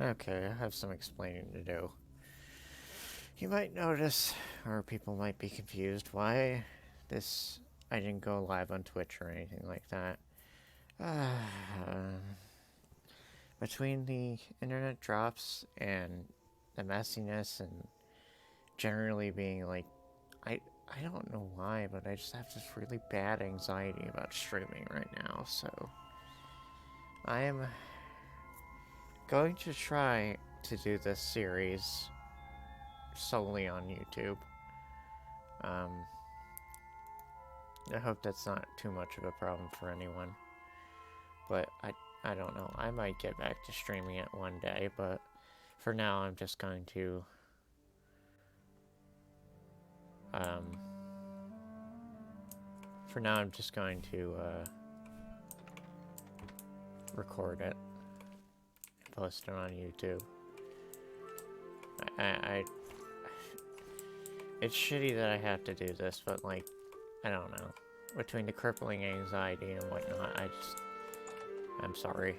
Okay, I have some explaining to do. You might notice, or people might be confused, why this I didn't go live on Twitch or anything like that. Between the internet drops and the messiness and generally being like, I I don't know why, but I just have this really bad anxiety about streaming right now. So I am going to try to do this series solely on YouTube. Um, I hope that's not too much of a problem for anyone. But I don't know. I might get back to streaming it one day, but for now I'm just going to um, record it and post it on YouTube. I it's shitty that I have to do this, but like I don't know. Between the crippling anxiety and whatnot, I'm sorry.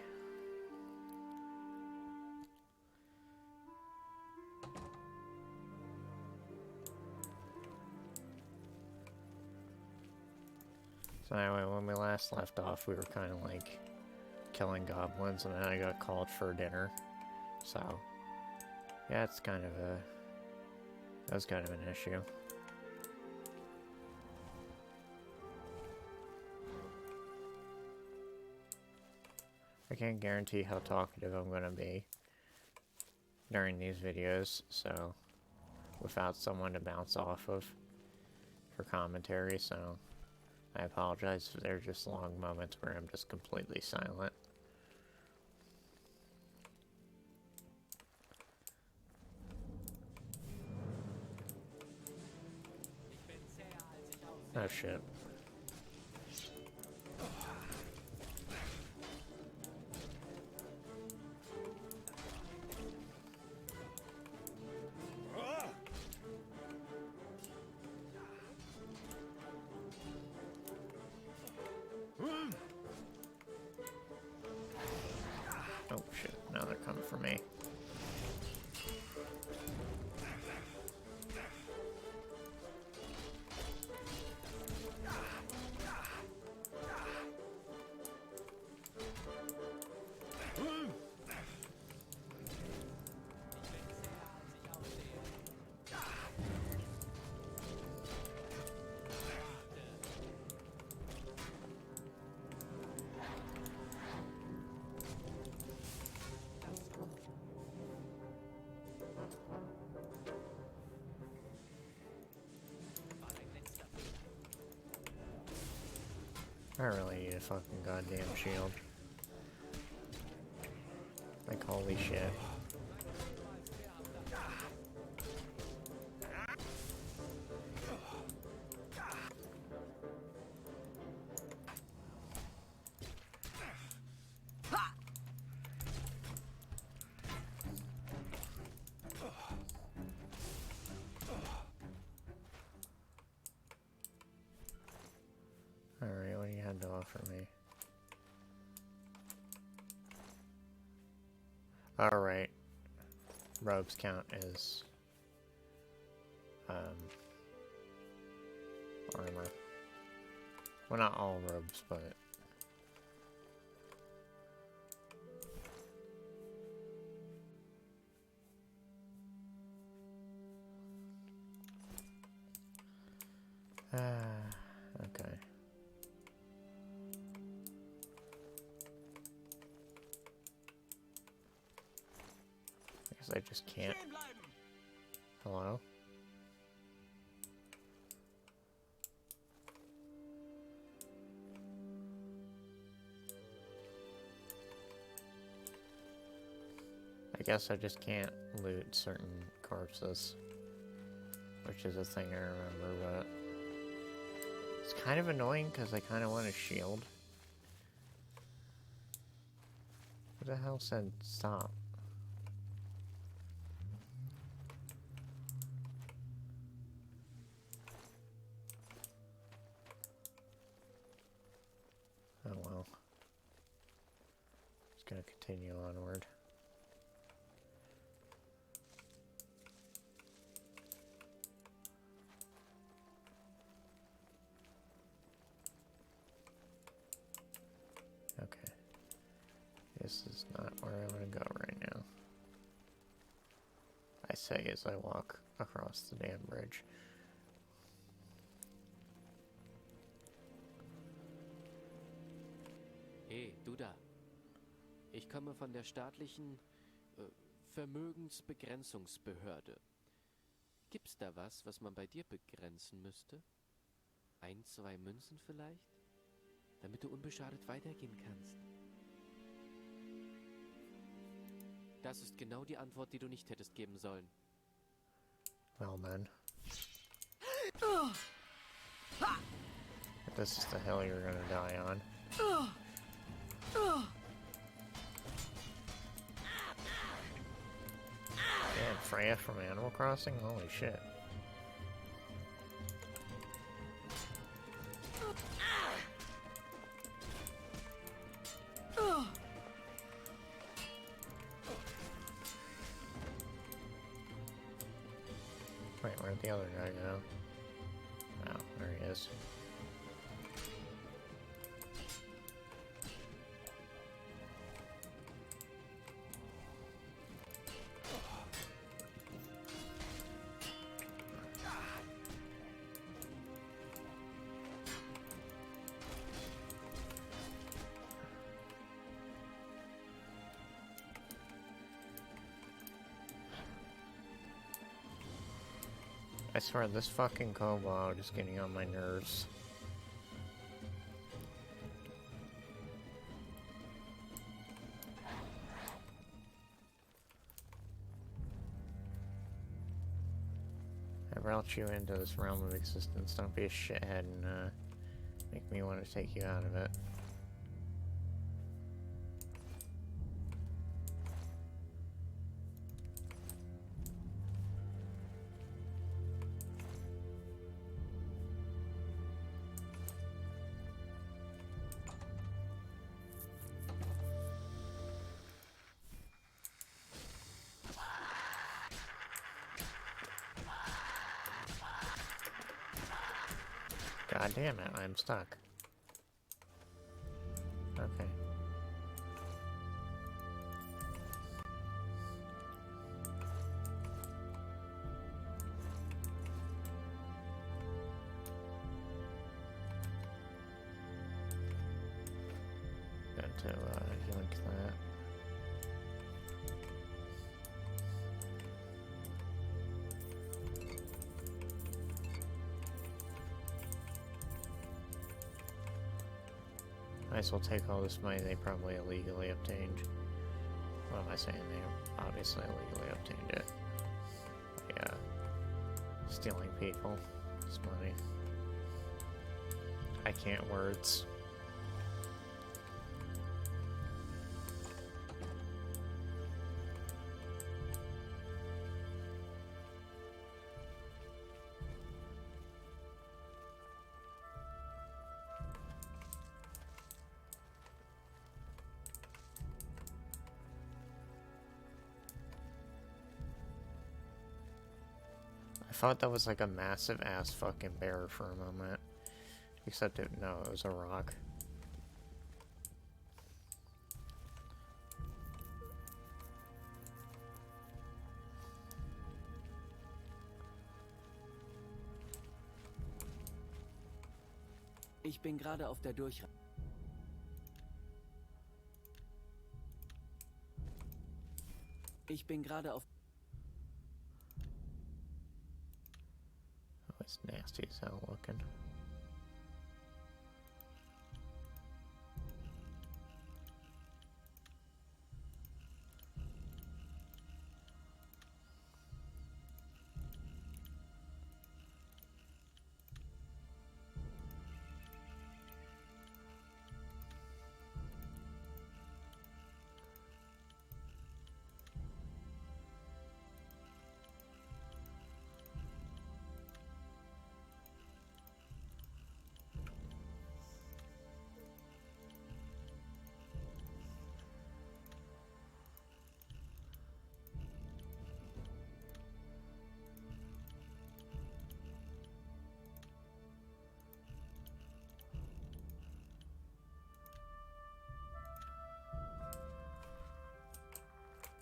So anyway, when we last left off, we were kind of like killing goblins, and then I got called for dinner. So yeah, that was kind of an issue. I can't guarantee how talkative I'm gonna be during these videos, so without someone to bounce off of for commentary, so I apologize if they're just long moments where I'm just completely silent. Oh shit. Oh shit, now they're coming for me. I really need a fucking goddamn shield. Like, holy shit. Alright, what do you have to offer me? Alright. Robes count as armor. Well, not all robes, but okay. I guess I just can't. Hello? I guess I just can't loot certain corpses, which is a thing I remember, but it's kind of annoying because I kind of want a shield. What the hell said stop? Oh well. Just gonna continue onward. This is not where I want to go right now. I say as I walk across the damn bridge. Hey, du da. Ich komme von der staatlichen Vermögensbegrenzungsbehörde. Gibt's da was man bei dir begrenzen müsste? 1, 2 Münzen vielleicht? Damit du unbeschadet weitergehen kannst. Das ist genau die Antwort, die du nicht hättest geben sollen. Well then. If this is the hill you're gonna die on. Damn, Freya from Animal Crossing? Holy shit. Wait, where'd the other guy go? Oh, there he is. I swear, this fucking kobold is getting on my nerves. I brought you into this realm of existence. Don't be a shithead and make me want to take you out of it. God damn it, I'm stuck. Okay. Got to yoink that. Might as well take all this money they probably illegally obtained. What am I saying? They obviously illegally obtained it. Yeah. Stealing people. This money. I can't words. I thought that was like a massive ass fucking bear for a moment. Except no, it was a rock. Ich bin gerade auf der Durchreise. Ich bin gerade auf... Oh, it's nasty as hell looking.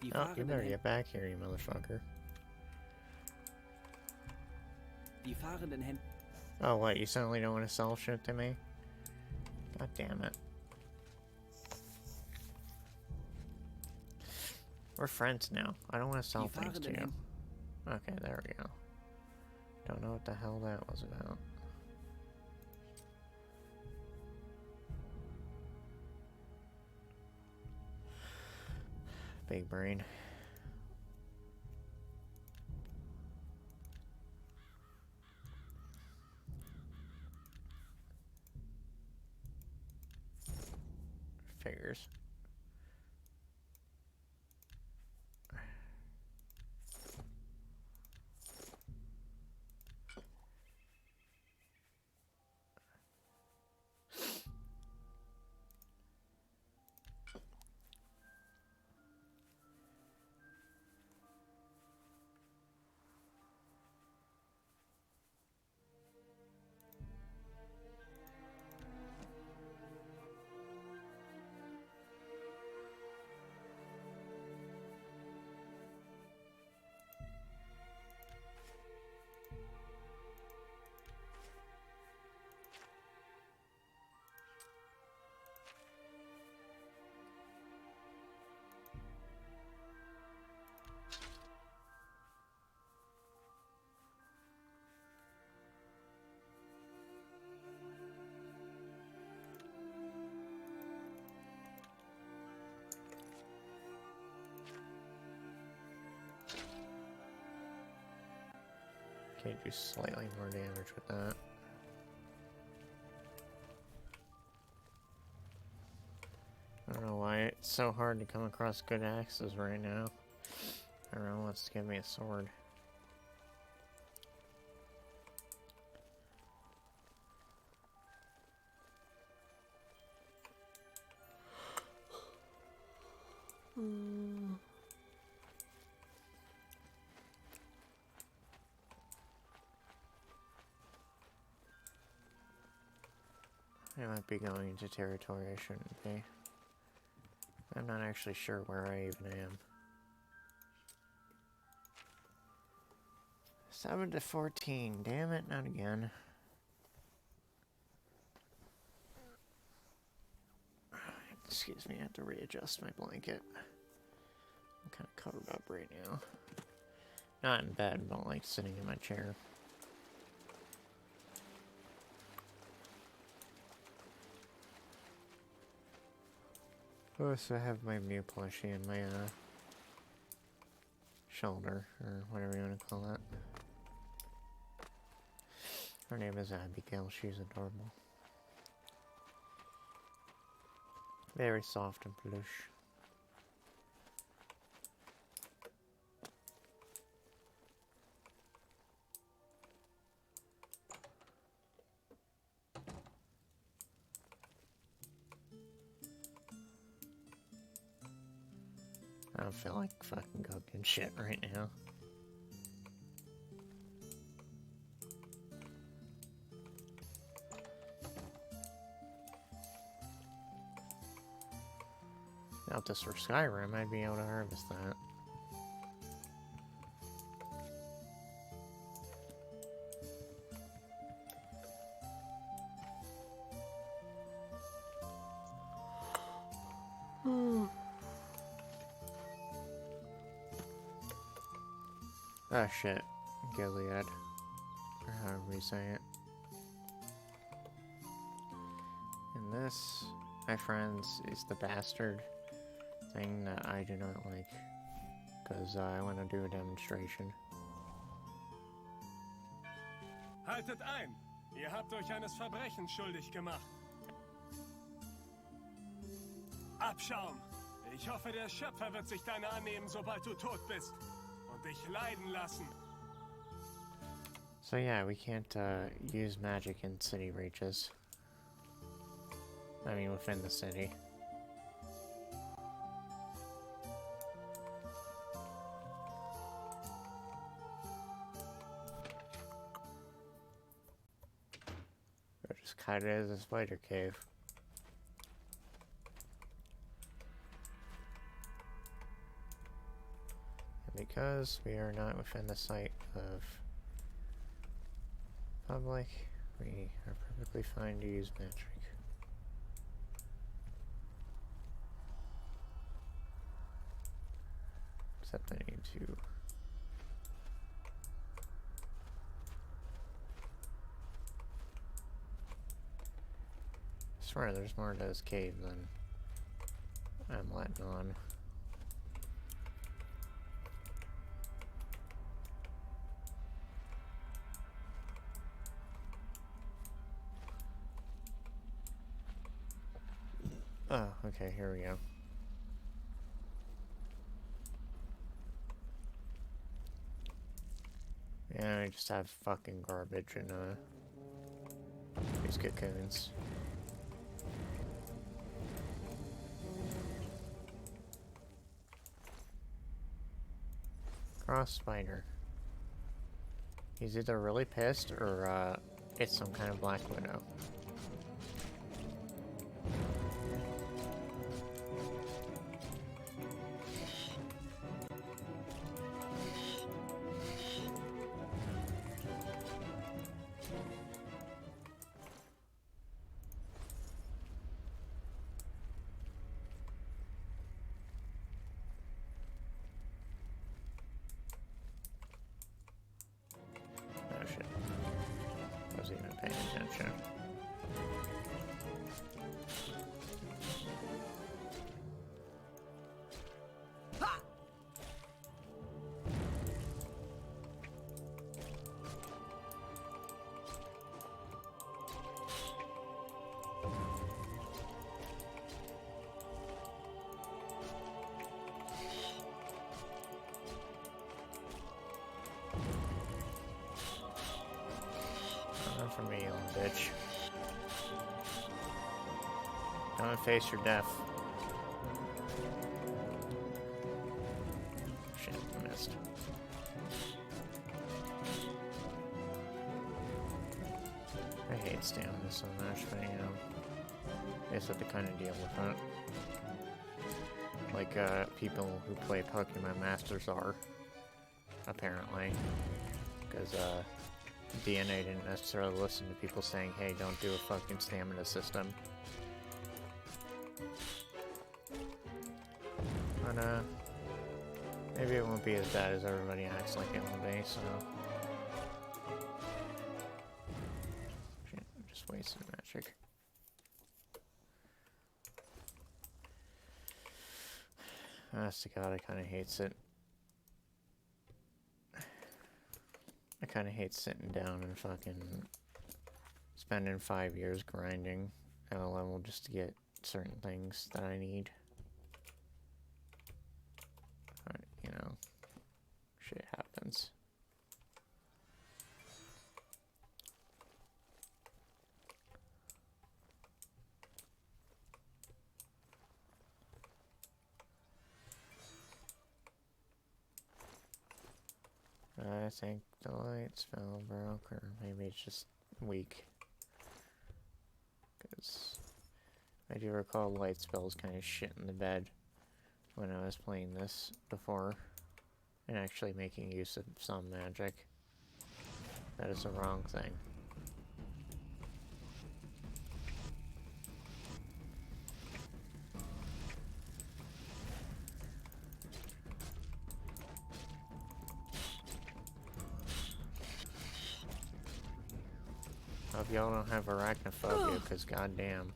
Die Oh, you fahrenden better Händler. get back here, you motherfucker. Die fahrenden Händler. Oh, what? You suddenly don't want to sell shit to me? God damn it. We're friends now. I don't want to sell Die things to fahrenden you. Händler. Okay, there we go. Don't know what the hell that was about. Big brain. Figures. Okay, do slightly more damage with that. I don't know why it's so hard to come across good axes right now. Everyone wants to give me a sword. I might be going into territory I shouldn't be. I'm not actually sure where I even am. 7 to 14. Damn it, not again. Excuse me, I have to readjust my blanket. I'm kind of covered up right now. Not in bed, but like sitting in my chair. Oh, so I have my Mew plushie in my shoulder, or whatever you want to call that. Her name is Abigail. She's adorable. Very soft and plush. I don't feel like fucking cooking shit right now. Now, if this were Skyrim, I'd be able to harvest that. Ah, shit. Gilead. Or however you say it. And this, my friends, is the bastard thing that I do not like. Because I want to do a demonstration. Haltet ein! Ihr habt euch eines Verbrechens schuldig gemacht. Abschaum! Ich hoffe, der Schöpfer wird sich deiner annehmen, sobald du tot bist. Und dich leiden lassen. So yeah, we can't use magic in city reaches. I mean, within the city. Or just cut it as a spider cave. because we are not within the sight of public, we are perfectly fine to use magic. Except I need to... I swear there's more to this cave than I'm letting on. Oh, okay, here we go. Yeah, I just have fucking garbage in these cocoons. Cross spider. He's either really pissed or it's some kind of black widow. Oh shit. Wasn't even paying attention. Run from me, you little bitch. Come and face your death. Shit, I missed. I hate stamina so much, but you know, I just have to kind of deal with it. Like, people who play Pokemon Masters are, apparently. Because, DNA didn't necessarily listen to people saying, hey, don't do a fucking stamina system. But, maybe it won't be as bad as everybody acts like it will be, so... Shit, I'm just wasting magic. Honest to God, I kinda hates it. I kinda hate sitting down and fucking spending 5 years grinding at a level just to get certain things that I need. But, you know, shit happens. I think the light spell broke, or maybe it's just weak. Because I do recall light spells kind of shit in the bed when I was playing this before, and actually making use of some magic. That is the wrong thing. Hope y'all don't have arachnophobia, because goddamn.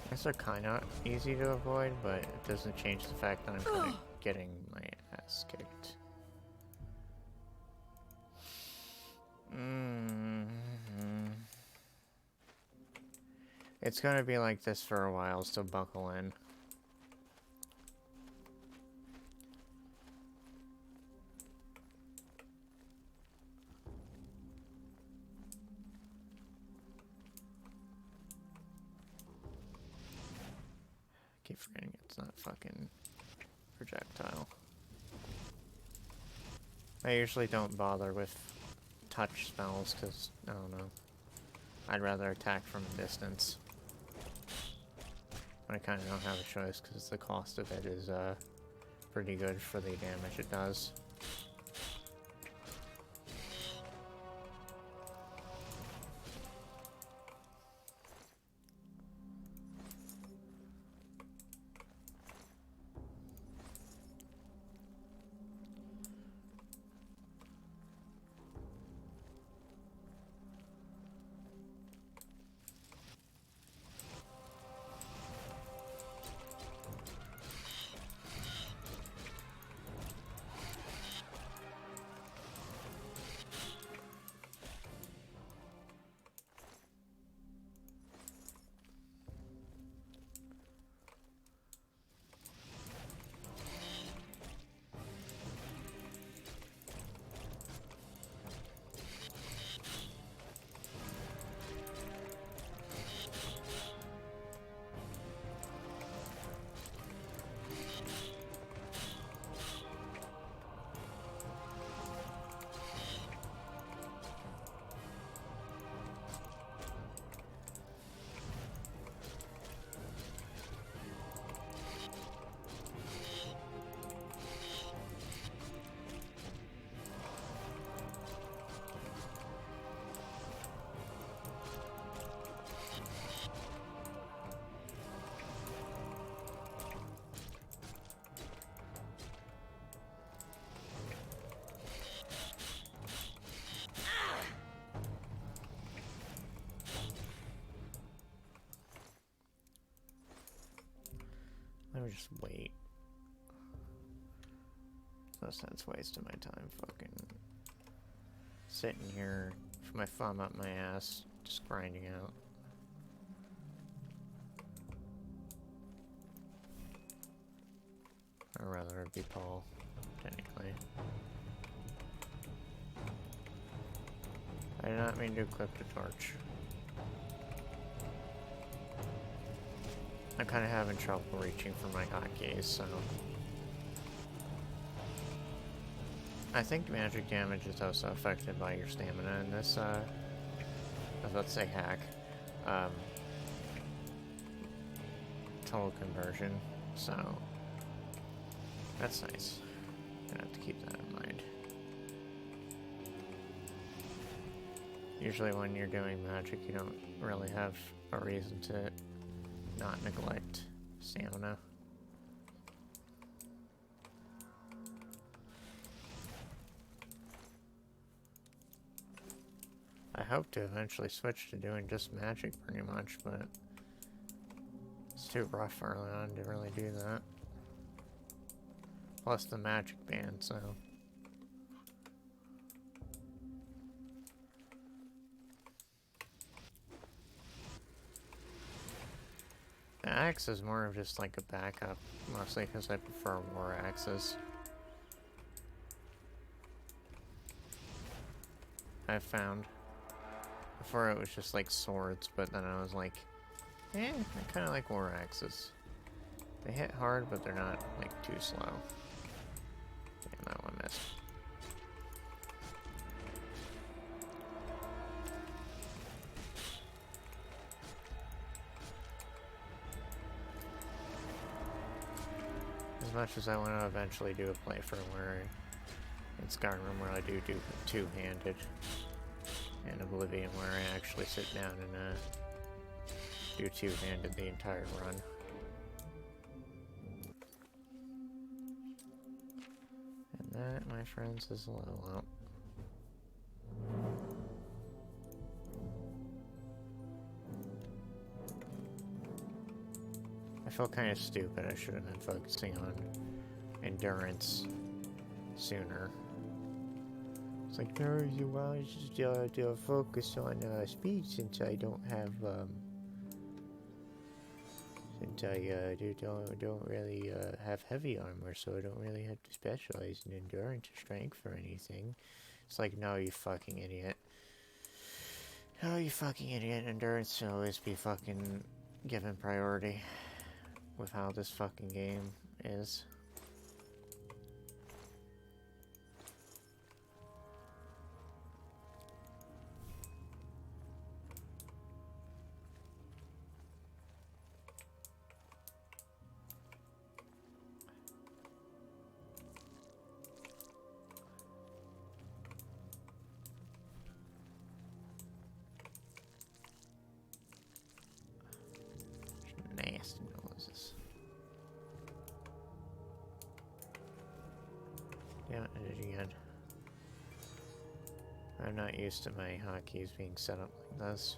I guess they're kinda easy to avoid, but it doesn't change the fact that I'm kinda getting my ass kicked. It's gonna be like this for a while, so buckle in. Keep forgetting it's not fucking projectile. I usually don't bother with touch spells because, I don't know, I'd rather attack from a distance. But I kind of don't have a choice because the cost of it is pretty good for the damage it does. Let me just wait. No sense wasting my time fucking sitting here with my thumb up my ass, just grinding out. Or rather, it'd be Paul, technically. I did not mean to equip the torch. I'm kind of having trouble reaching for my hotkeys, so... I think magic damage is also affected by your stamina in this, I was about to say hack. Total conversion, so... That's nice. Gonna have to keep that in mind. Usually when you're doing magic, you don't really have a reason to not neglect stamina. I hope to eventually switch to doing just magic pretty much, but it's too rough early on to really do that. Plus the magic band, so... The axe is more of just like a backup, mostly because I prefer war axes. I've found. Before it was just like swords, but then I was like, I kind of like war axes. They hit hard, but they're not like too slow. Damn, that one missed. As much as I want to eventually do a playthrough where in Skyrim where I do two-handed, and Oblivion where I actually sit down and do two-handed the entire run. And that, my friends, is a level up. I feel kind of stupid. I should have been focusing on endurance sooner. It's like, no, you want to focus on speed since I don't have, since I don't really have heavy armor, so I don't really have to specialize in endurance or strength or anything. It's like, no, you fucking idiot. No, you fucking idiot. Endurance should always be fucking given priority. with how this fucking game is. Nasty noises. Yeah, I did it again. I'm not used to my hotkeys being set up like this.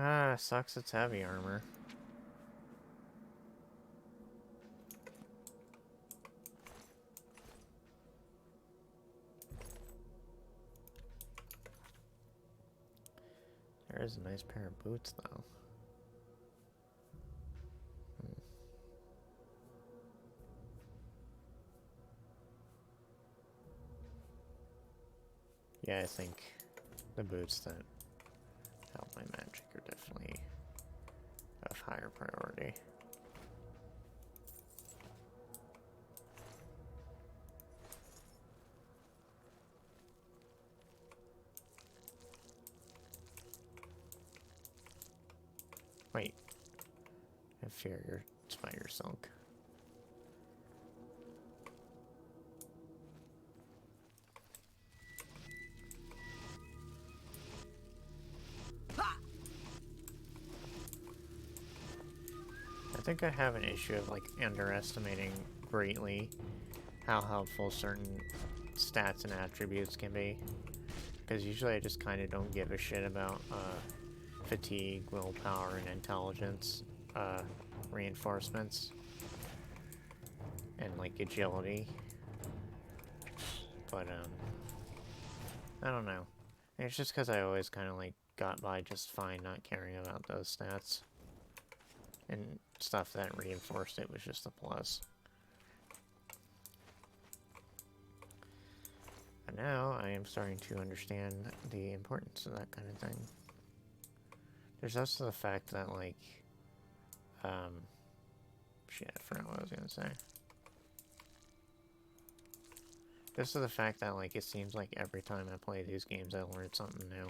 Ah, sucks it's heavy armor. There is a nice pair of boots, though. Yeah, I think the boots that help my magic are definitely of higher priority. Wait. Inferior spider silk. I think I have an issue of like underestimating greatly how helpful certain stats and attributes can be. Because usually I just kind of don't give a shit about fatigue, willpower, and intelligence reinforcements. And like agility. But I don't know. It's just because I always kind of like got by just fine not caring about those stats. And stuff that reinforced it was just a plus. But now I am starting to understand the importance of that kind of thing. There's also the fact that, like, shit, I forgot what I was gonna say. This is the fact that, like, it seems like every time I play these games I learn something new.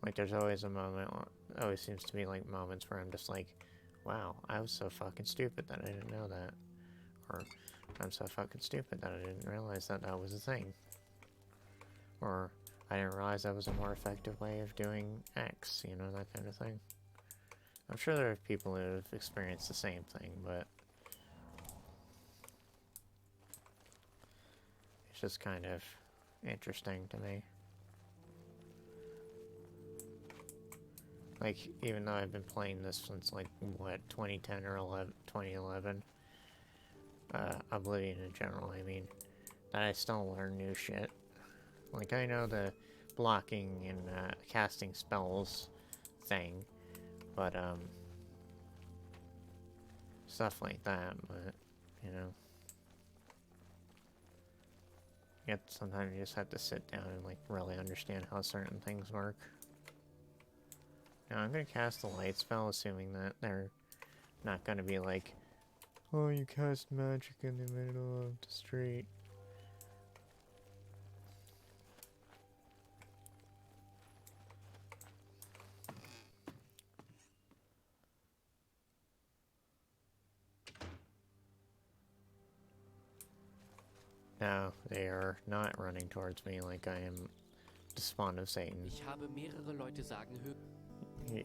Like, there's always a moment, always seems to be, like, moments where I'm just like, wow, I was so fucking stupid that I didn't know that. Or, I'm so fucking stupid that I didn't realize that that was a thing. Or, I didn't realize that was a more effective way of doing X, you know, that kind of thing. I'm sure there are people who have experienced the same thing, but it's just kind of interesting to me. Like, even though I've been playing this since, like, what, 2010 or 2011? Oblivion in general, I mean, that I still learn new shit. Like, I know the blocking and casting spells thing, but, stuff like that, but, you know. Yet sometimes you just have to sit down and, like, really understand how certain things work. Now, I'm gonna cast the light spell, assuming that they're not gonna be like, oh, you cast magic in the middle of the street. No, they are not running towards me like I am the spawn of Satan. Ich habe mehrere Leute sagen hören.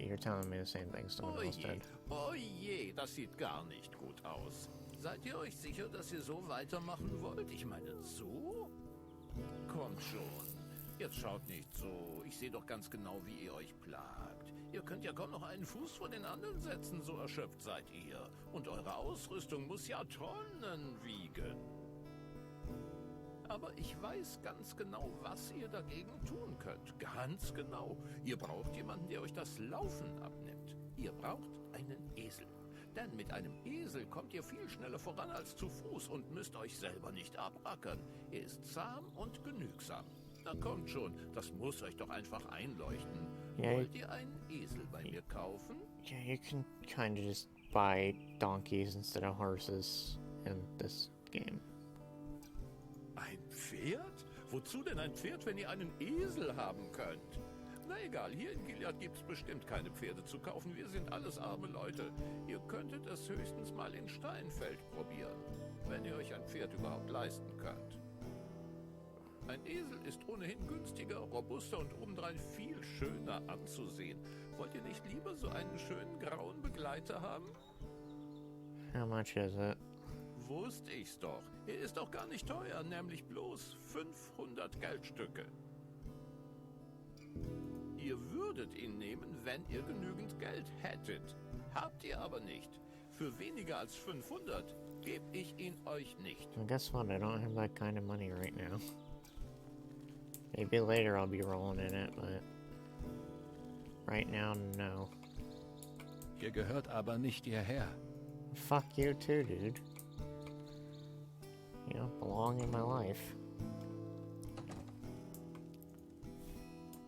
You're telling me the same thing someone else did. Oh je, das sieht gar nicht gut aus. Seid ihr euch sicher, dass ihr so weitermachen wollt? Ich meine, so? Kommt schon. Jetzt schaut nicht so. Ich sehe doch ganz genau, wie ihr euch plagt. Ihr könnt ja kaum noch einen Fuß vor den anderen setzen, so erschöpft seid ihr. Und eure Ausrüstung muss ja Tonnen wiegen. Aber ich weiß ganz genau, was ihr dagegen tun könnt. Ganz genau. Ihr braucht jemanden, der euch das Laufen abnimmt. Ihr braucht einen Esel. Denn mit einem Esel kommt ihr viel schneller voran als zu Fuß und müsst euch selber nicht abrackern. Er ist zahm und genügsam. Na kommt schon, das muss euch doch einfach einleuchten. Yeah. Wollt ihr einen Esel bei mir kaufen? Yeah, you can kind of just buy donkeys instead of horses in this game. Ein Pferd? Wozu denn ein Pferd, wenn ihr einen Esel haben könnt? Na egal, hier in Gilead gibt's bestimmt keine Pferde zu kaufen. Wir sind alles arme Leute. Ihr könntet es höchstens mal in Steinfeld probieren, wenn ihr euch ein Pferd überhaupt leisten könnt. Ein Esel ist ohnehin günstiger, robuster und obendrein viel schöner anzusehen. Wollt ihr nicht lieber so einen schönen grauen Begleiter haben? How much is it? Wusste ich's doch. Er ist auch gar nicht teuer, nämlich bloß 500 Geldstücke. Ihr würdet ihn nehmen, wenn ihr genügend Geld hättet. Habt ihr aber nicht. Für weniger als 500 gebe ich ihn euch nicht. Well, guess what? I don't have that kind of money right now. Maybe later I'll be rolling in it, but right now, no. Ihr gehört aber nicht hierher. Fuck you too, dude. You don't belong in my life.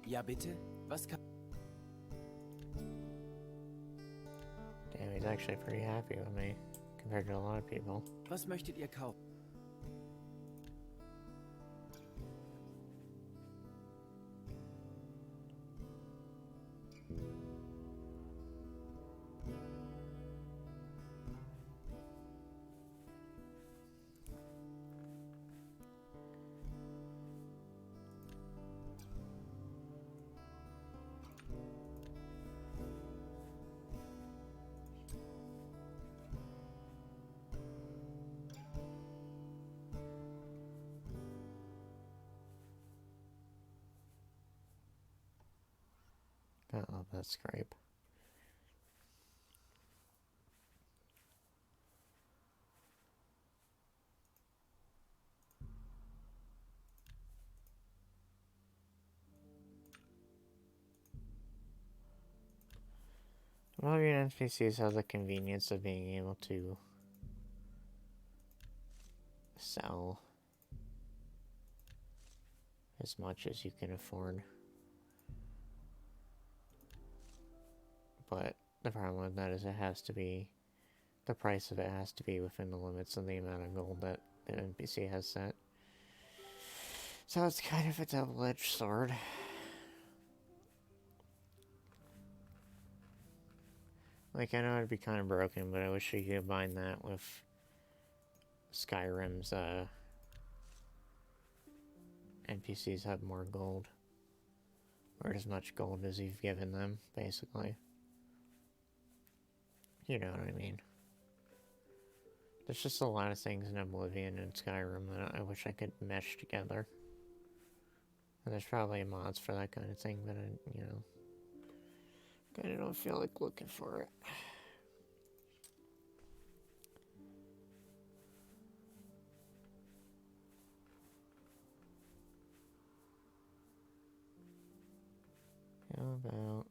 Ja, bitte? Was kann... Damn, he's actually pretty happy with me, compared to a lot of people. Was möchtet ihr kaufen? Oh, that scrape. Well, your NPCs have the convenience of being able to sell as much as you can afford. But the problem with that is it has to be, the price of it has to be within the limits of the amount of gold that the NPC has set. So it's kind of a double-edged sword. Like, I know it'd be kind of broken, but I wish you could combine that with Skyrim's, NPCs have more gold. Or as much gold as you've given them, basically. You know what I mean. There's just a lot of things in Oblivion and Skyrim that I wish I could mesh together. And there's probably mods for that kind of thing, but I, you know, kind of don't feel like looking for it. How about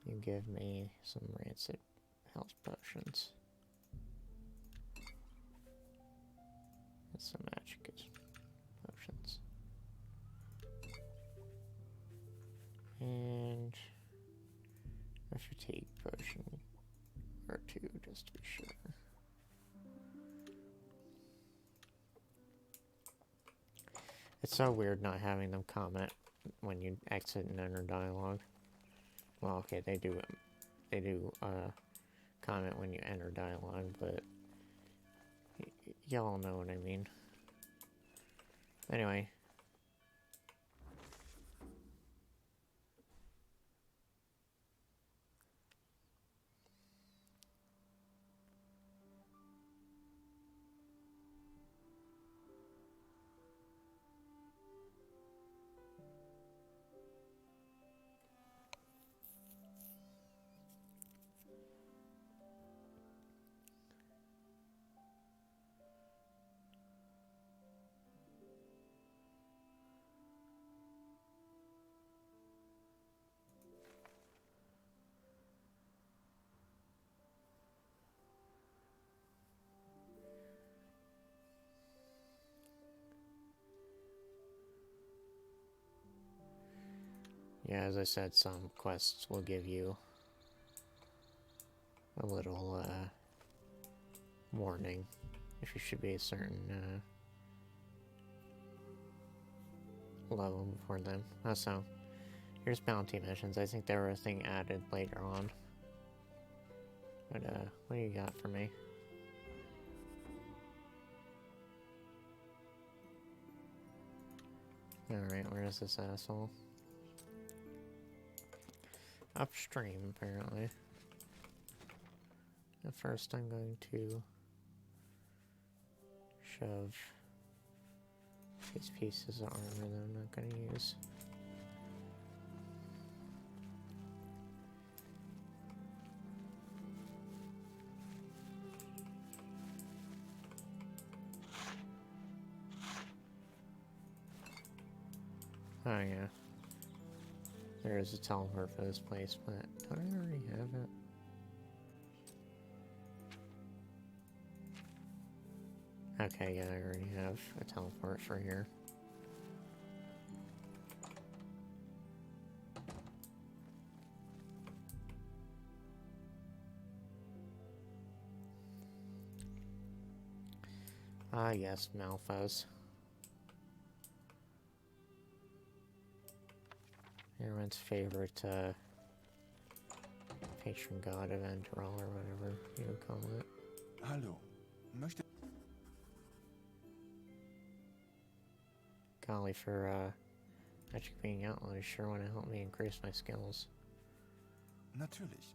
you give me some rancid health potions and some magic potions and a fatigue potion or two just to be sure. It's so weird not having them comment when you exit and enter dialogue. Well, okay, they do comment when you enter dialogue, but y'all know what I mean. Anyway. Yeah, as I said, some quests will give you a little warning if you should be a certain level before them. Also, here's bounty missions. I think there were a thing added later on. But what do you got for me? Alright, where is this asshole? Upstream, apparently. At first, I'm going to shove these pieces of armor that I'm not going to use. Oh yeah. There is a teleport for this place, but don't I already have it? Okay, yeah, I already have a teleport for here. Ah, yes, Malphos. Everyone's favorite, patron god of Enderal, or whatever you would call it. Hallo. Möchte... Golly, for, Magic being outlaw, you sure want to help me increase my skills. Natürlich.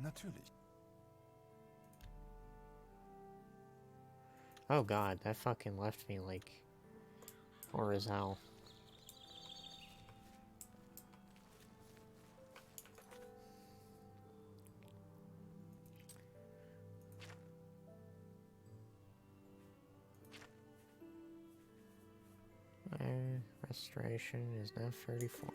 Natürlich. Oh god, that fucking left me, like, poor as hell. My restoration is now 34.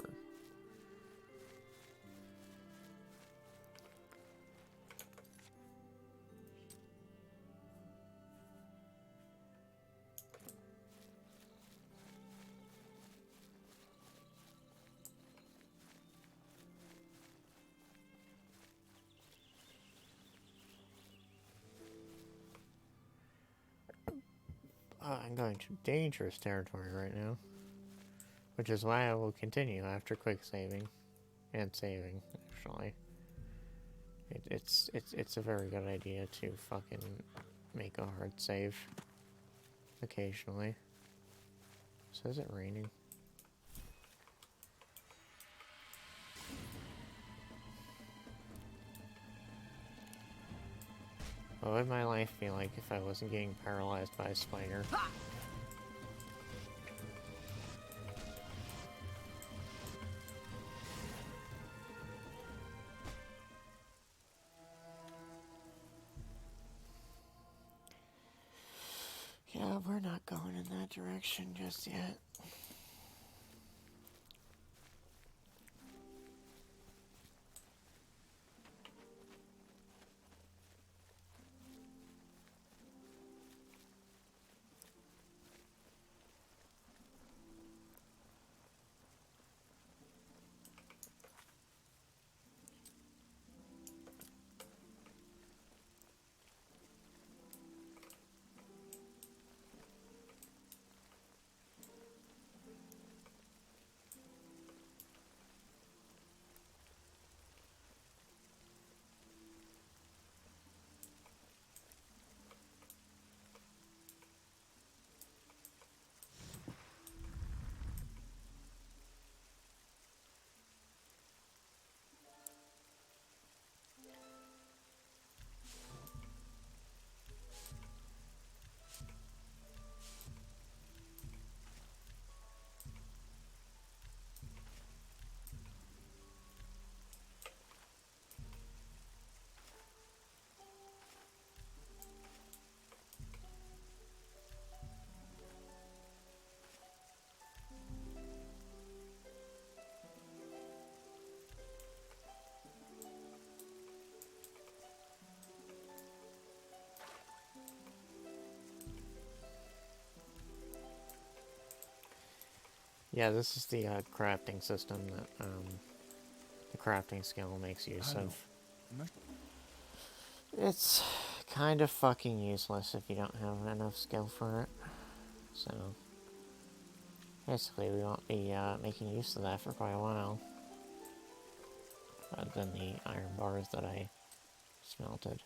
I'm going to dangerous territory right now. Which is why I will continue after quick saving. And saving, actually. It's a very good idea to fucking make a hard save. Occasionally. So is it raining? What would my life be like if I wasn't getting paralyzed by a spider? Yeah, we're not going in that direction just yet. Yeah, this is the crafting system that the crafting skill makes use Hallo. of. Möcht It's kind of fucking useless if you don't have enough skill for it. So, basically we won't be making use of that for quite a while. Other than the iron bars that I smelted.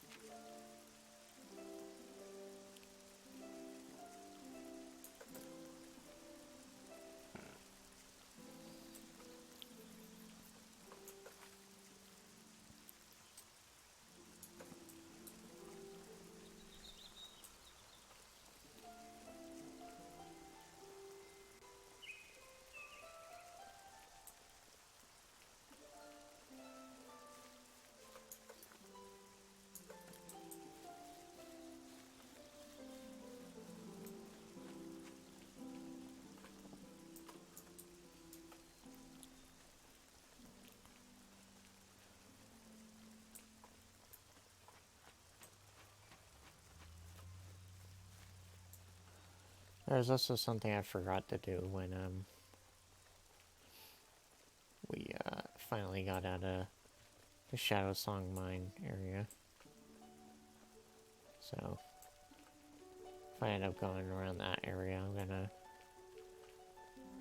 There's also something I forgot to do when we finally got out of the Shadow Song mine area. So if I end up going around that area, I'm gonna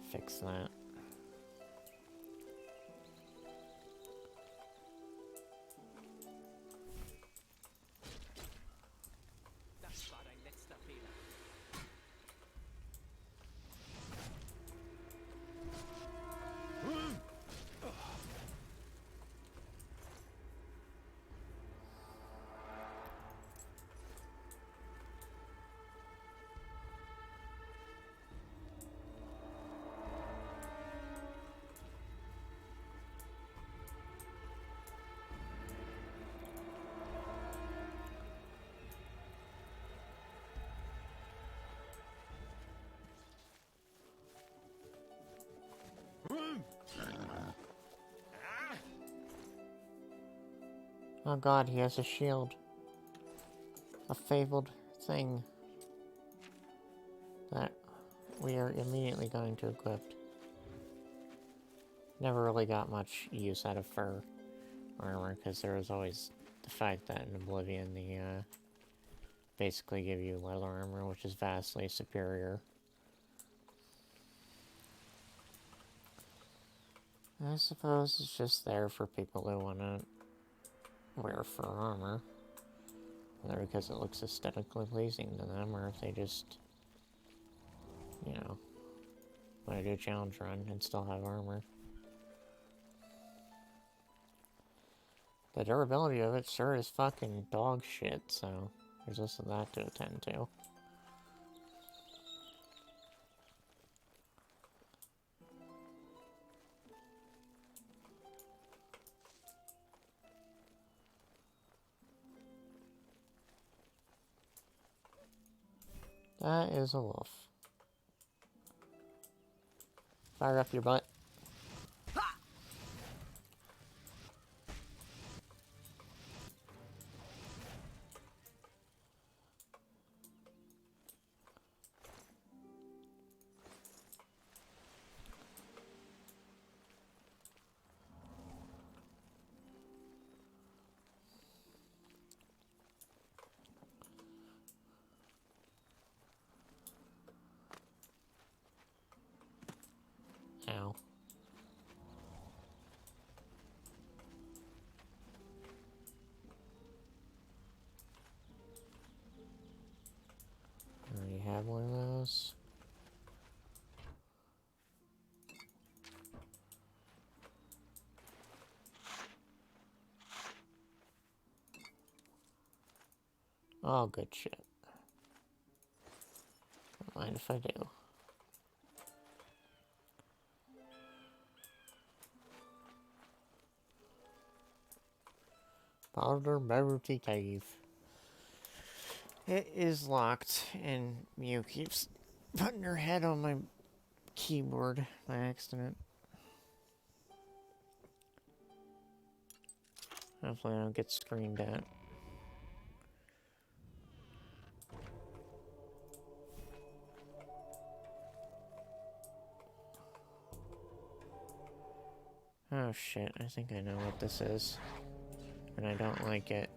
fix that. Das war dein letzter Fehler. Oh god, he has a shield. A fabled thing that we are immediately going to equip. Never really got much use out of fur armor, because there was always the fact that in Oblivion the basically give you leather armor, which is vastly superior. I suppose it's just there for people who want to wear fur armor. Whether because it looks aesthetically pleasing to them, or if they just, you know, want to do a challenge run and still have armor. The durability of it sure is fucking dog shit, so there's also that to attend to. That is a wolf. Fire up your butt. Ow. I already have one of those. Oh, good shit. Don't mind if I do. Powder Beverly Cave. It is locked, and Mew keeps putting her head on my keyboard by accident. Hopefully I don't get screamed at. Oh shit, I think I know what this is. And I don't like it.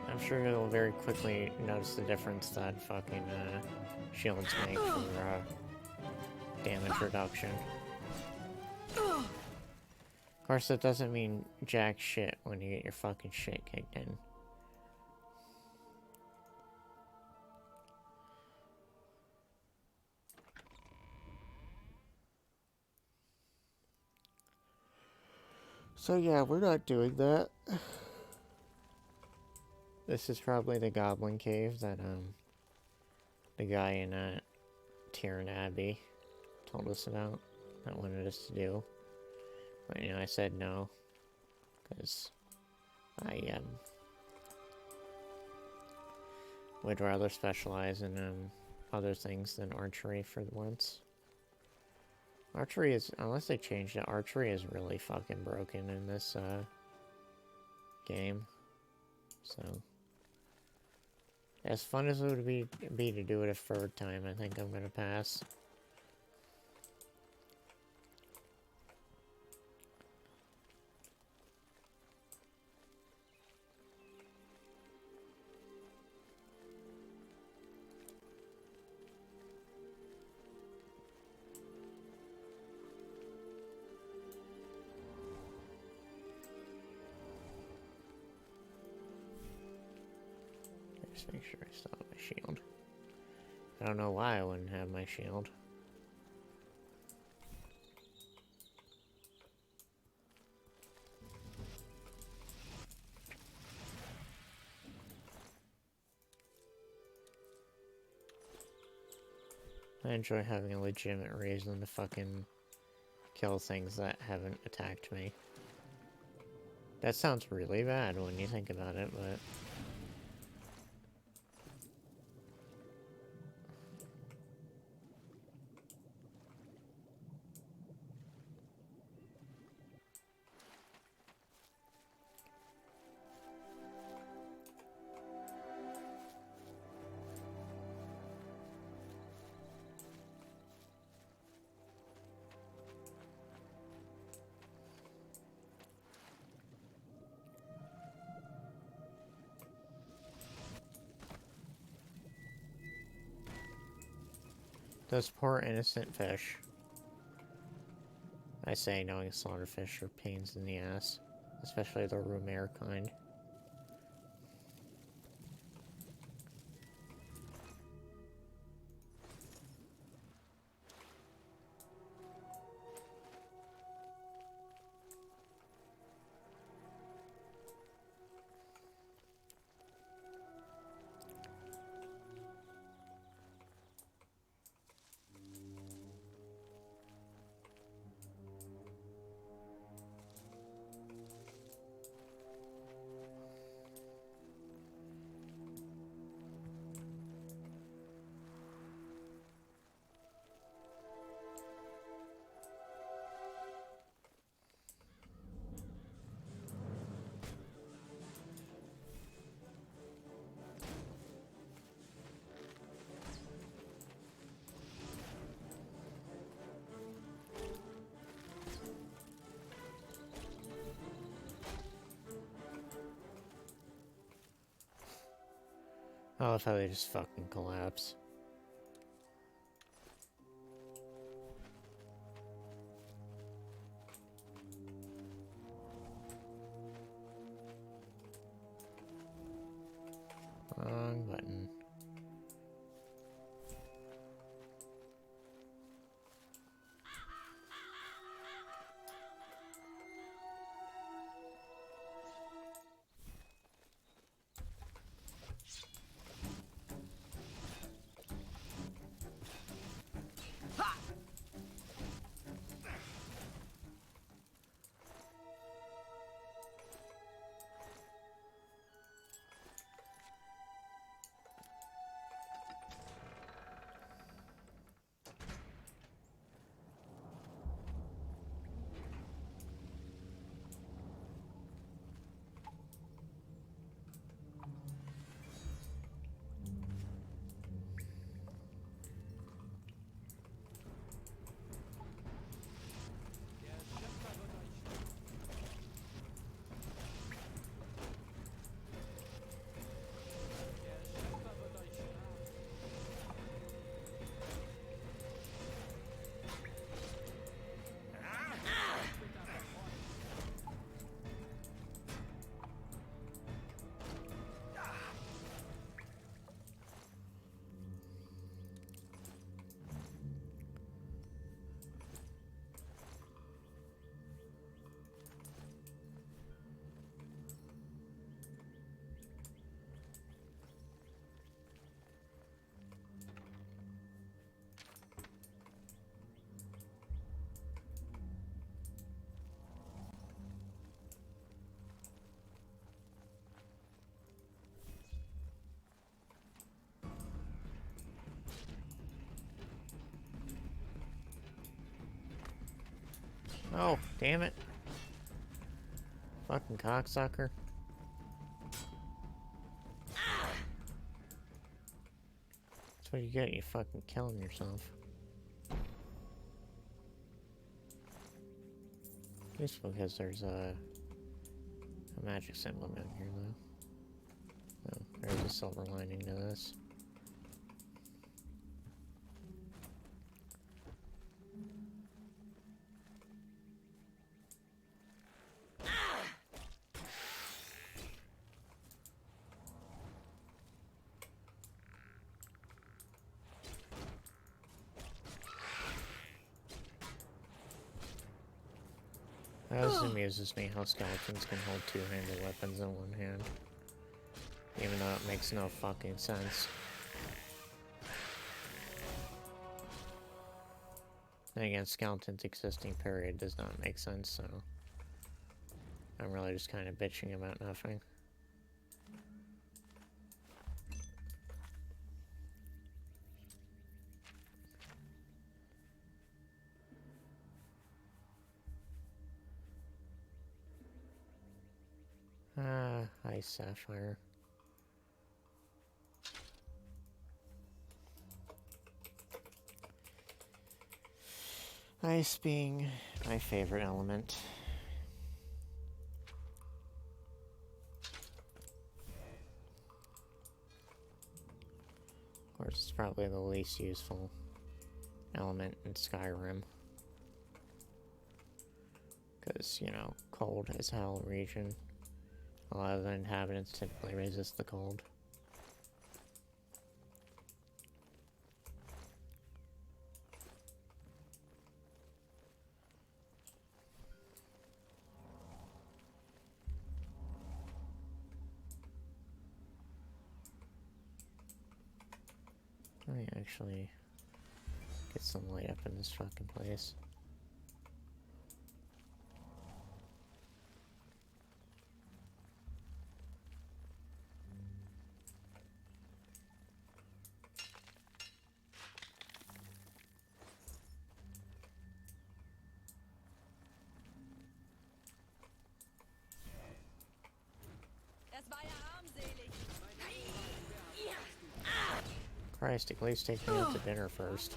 I'm sure you'll very quickly notice the difference that fucking shields make for damage reduction. Of course, that doesn't mean jack shit when you get your fucking shit kicked in. So yeah, we're not doing that. This is probably the Goblin Cave that the guy in Tyrion Abbey told us about, that wanted us to do. But you know, I said no, because I would rather specialize in other things than archery for once. Archery is, unless they changed it, archery is really fucking broken in this game. So, as fun as it would be to do it a third time, I think I'm gonna pass. Just make sure I still have my shield. I don't know why I wouldn't have my shield. I enjoy having a legitimate reason to fucking kill things that haven't attacked me. That sounds really bad when you think about it, but... Those poor innocent fish. I say knowing slaughterfish are pains in the ass. Especially the Rumare kind. I love how they just fucking collapse. Wrong button. Oh, damn it. Fucking cocksucker. That's what you get, you fucking killing yourself. Useful because there's a magic symbol down here, though. Oh, there's a silver lining to this. It always amuses me how skeletons can hold two-handed weapons in one hand. Even though it makes no fucking sense. Then again, skeletons existing period does not make sense, so... I'm really just kind of bitching about nothing. Ah, ice sapphire. Ice being my favorite element. Of course, it's probably the least useful element in Skyrim. Because, you know, cold as hell region. A lot of the inhabitants typically resist the cold. Let me actually get some light up in this fucking place. Christ, at least take me out to dinner first.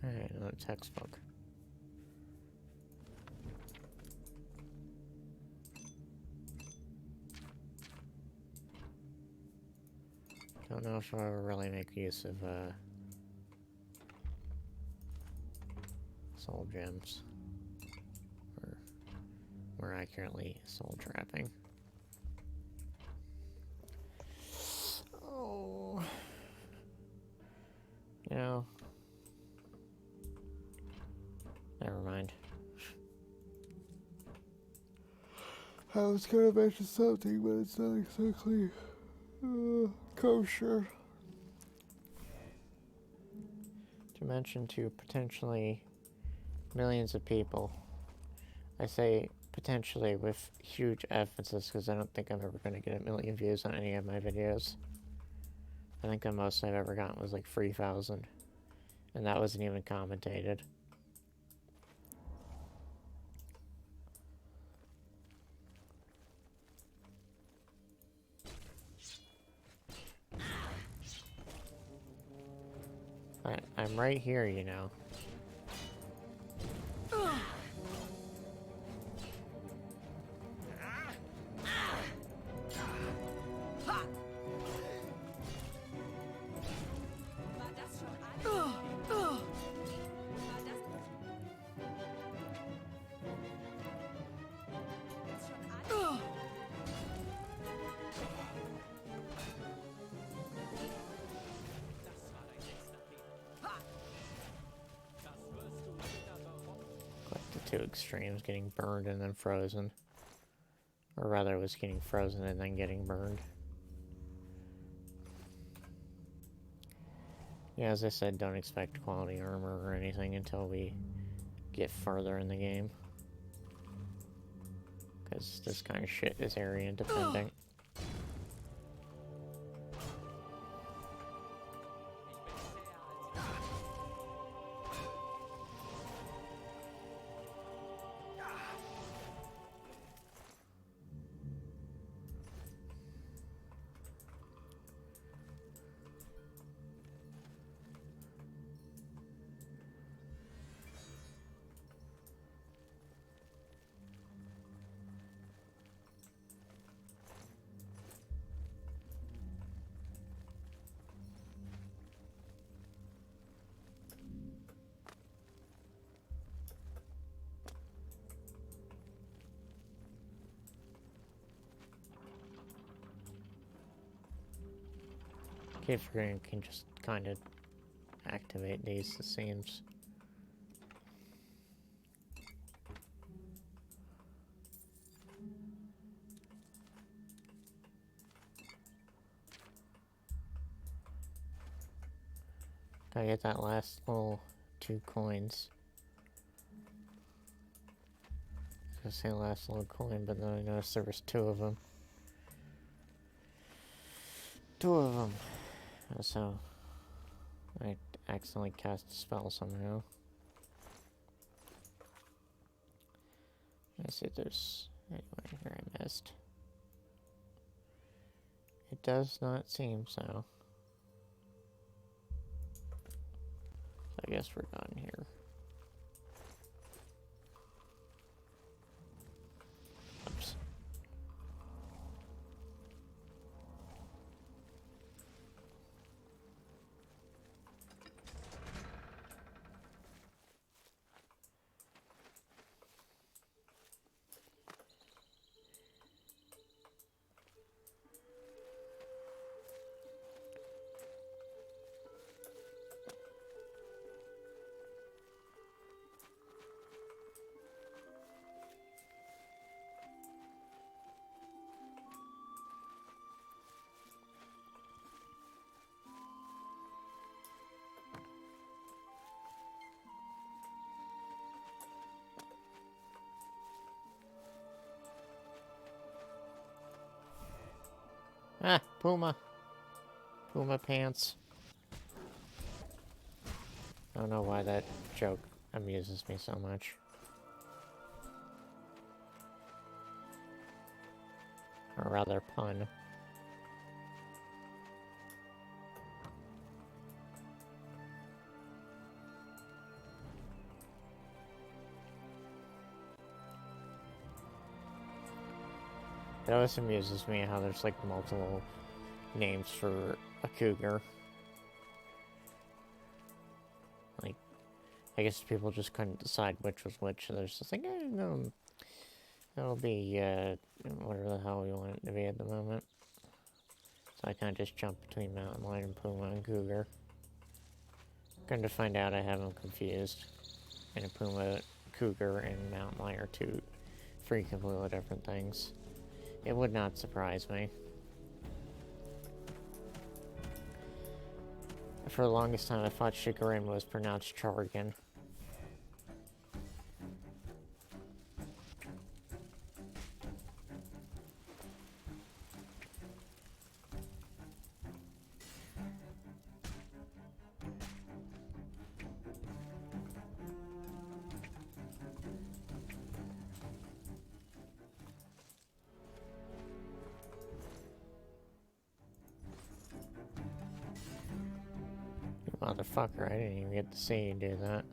Alright, another textbook. Don't know if I'll ever really make use of, soul gems. Or more accurately, soul trapping. Oh. You know. Never mind. I was gonna mention something, but it's not exactly kosher. To mention to potentially millions of people. I say potentially with huge emphasis because I don't think I'm ever going to get 1 million views on any of my videos. I think the most I've ever gotten was like 3,000. And that wasn't even commentated. I'm right here, you know. two extremes, getting burned and then frozen. Or rather, it was getting frozen and then getting burned. Yeah, as I said, don't expect quality armor or anything until we get farther in the game. Because this kind of shit is area independent. Keep forgetting you can just kind of activate these, it seems. Gotta get that last little 2 coins. I was gonna say last little coin, but then I noticed there was 2 of them. 2 of them. So I accidentally cast a spell somehow. Let's see if there's anywhere here I missed. It does not seem so. So I guess we're done here. Oops. Ah, Puma. Puma pants. I don't know why that joke amuses me so much. Or rather, pun. It always amuses me how there's like multiple names for a cougar. Like, I guess people just couldn't decide which was which, so there's just like, no, it'll be, whatever the hell we want it to be at the moment. So I kind of just jump between mountain lion, puma, and cougar. Come to find out I have them confused. And a puma, cougar, and mountain lion are 3 completely different things. It would not surprise me. For the longest time, I thought Shikarin was pronounced Chargan. Motherfucker, I didn't even get to see you do that.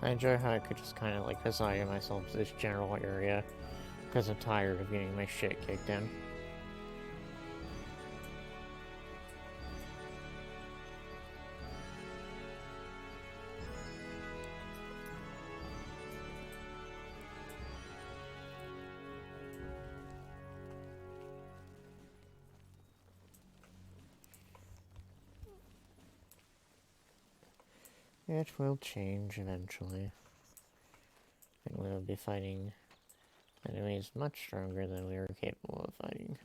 I enjoy how I could just kind of like assign myself to this general area because I'm tired of getting my shit kicked in. It will change eventually. And we will be fighting enemies much stronger than we were capable of fighting.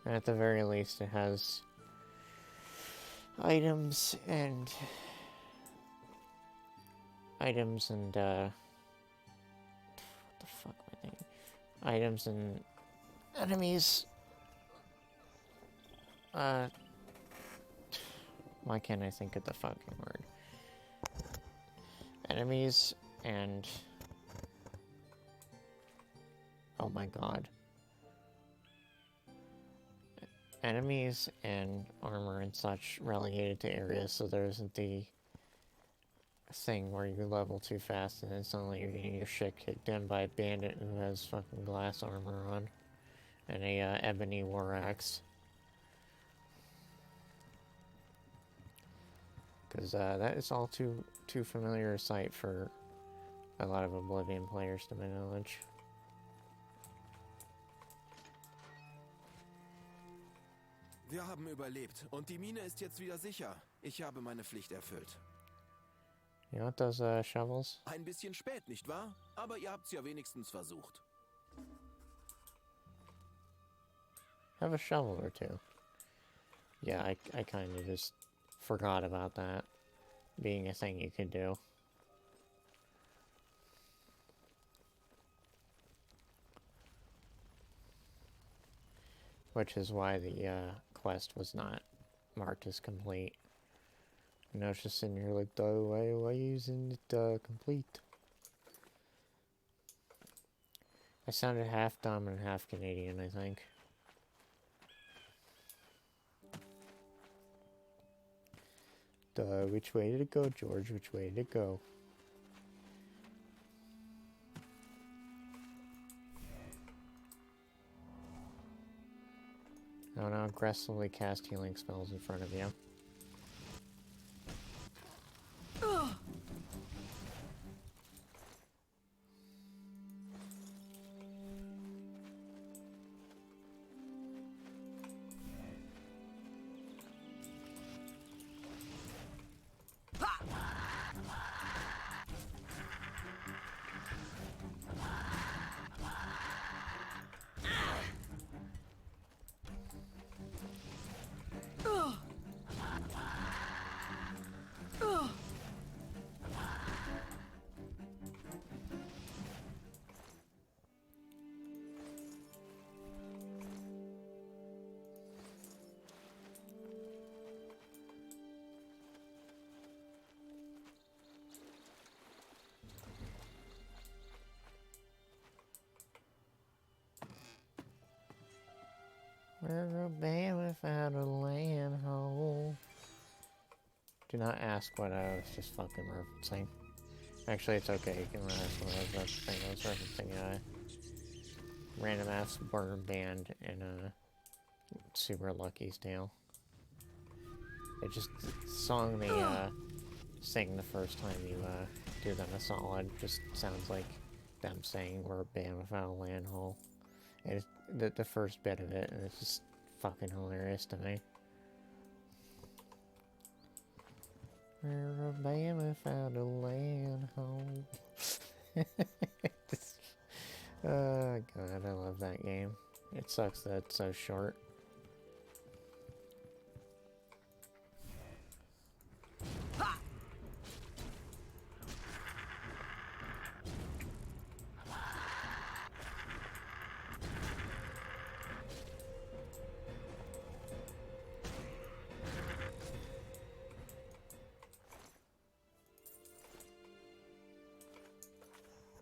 And at the very least, it has items and what the fuck am I thinking? Items and enemies. Why can't I think of the fucking word? Enemies and... Oh my god. Enemies and armor and such relegated to areas, so there isn't the thing where you level too fast and then suddenly you're getting your shit kicked in by a bandit who has fucking glass armor on and a ebony war axe. Because that is all too familiar a sight for a lot of Oblivion players, to my knowledge. Wir haben überlebt und die Mine ist jetzt wieder sicher. Ich habe meine Pflicht erfüllt. You want those shovels? Ein bisschen spät, nicht wahr? Aber ihr habt's ja wenigstens versucht. Have a shovel or two. Yeah, I kind of just forgot about that being a thing you could do. Which is why the quest was not marked as complete. You know, it's just sitting here like, why isn't it complete? I sounded half dumb and half Canadian, I think. Which way did it go, George? Which way did it go? Oh, now aggressively cast healing spells in front of you. We're a band without a land hole. Do not ask what I was just fucking referencing. Actually, it's okay. You can ask what I was referencing. I was referencing a random ass burn band in a Super Lucky's Tale. It just the song they sing the first time you do them a solid just sounds like them saying we're a band without a land hole. And it's the first bit of it, and it's just fucking hilarious to me. We're a band without a land hole. Oh god, I love that game. It sucks that it's so short.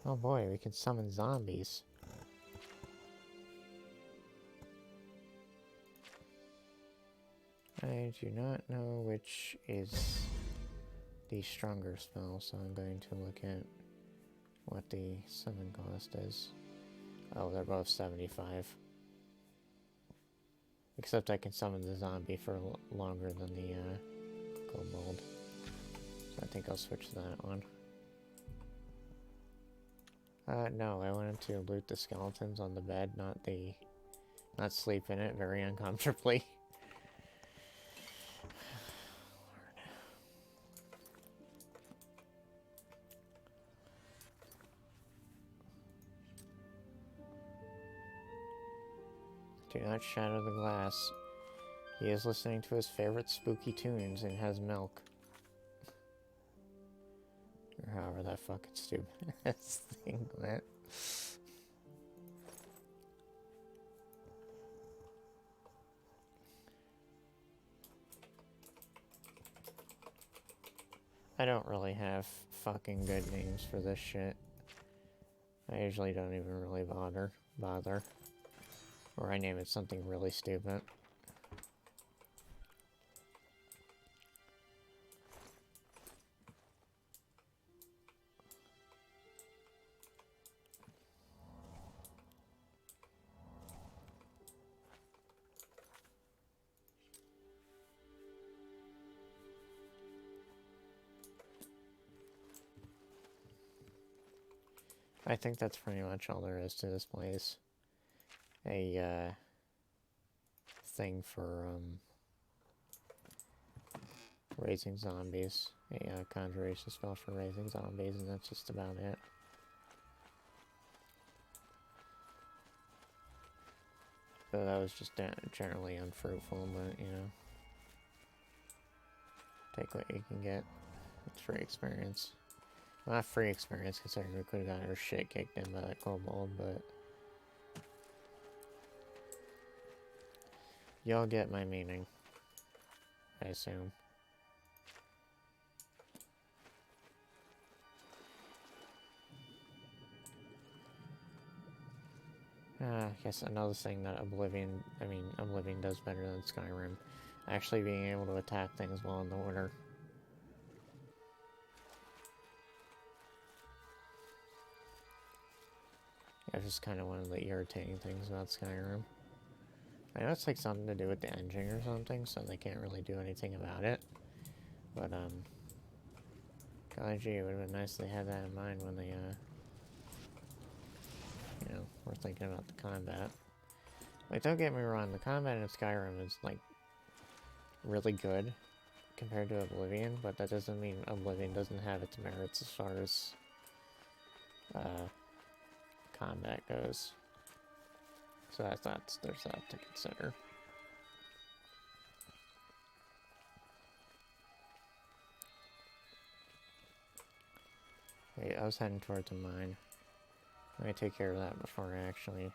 Oh boy, we can summon zombies. I do not know which is the stronger spell, so I'm going to look at what the summon cost is. Oh, they're both 75. Except I can summon the zombie for longer than the kobold. So I think I'll switch to that one. No, I wanted to loot the skeletons on the bed, not sleep in it very uncomfortably. Do not shatter the glass. He is listening to his favorite spooky tunes and has milk. Or however that fucking stupid thing went. I don't really have fucking good names for this shit. I usually don't even really bother. Or I name it something really stupid. I think that's pretty much all there is to this place. A thing for raising zombies. A conjuration spell for raising zombies, and that's just about it. So that was just generally unfruitful, but you know. Take what you can get. It's free experience. Well, not free experience, considering we could have gotten our shit kicked in by that kobold, but... Y'all get my meaning. I assume. I guess another thing that Oblivion does better than Skyrim. Actually being able to attack things while in the water. That's just kind of one of the irritating things about Skyrim. I know it's like something to do with the engine or something, so they can't really do anything about it. But, golly gee, it would have been nice if they had that in mind when they, you know, were thinking about the combat. Like, don't get me wrong, the combat in Skyrim is, like, really good compared to Oblivion, but that doesn't mean Oblivion doesn't have its merits as far as, combat goes. So there's that to consider. Wait, I was heading towards a mine. Let me take care of that before I actually...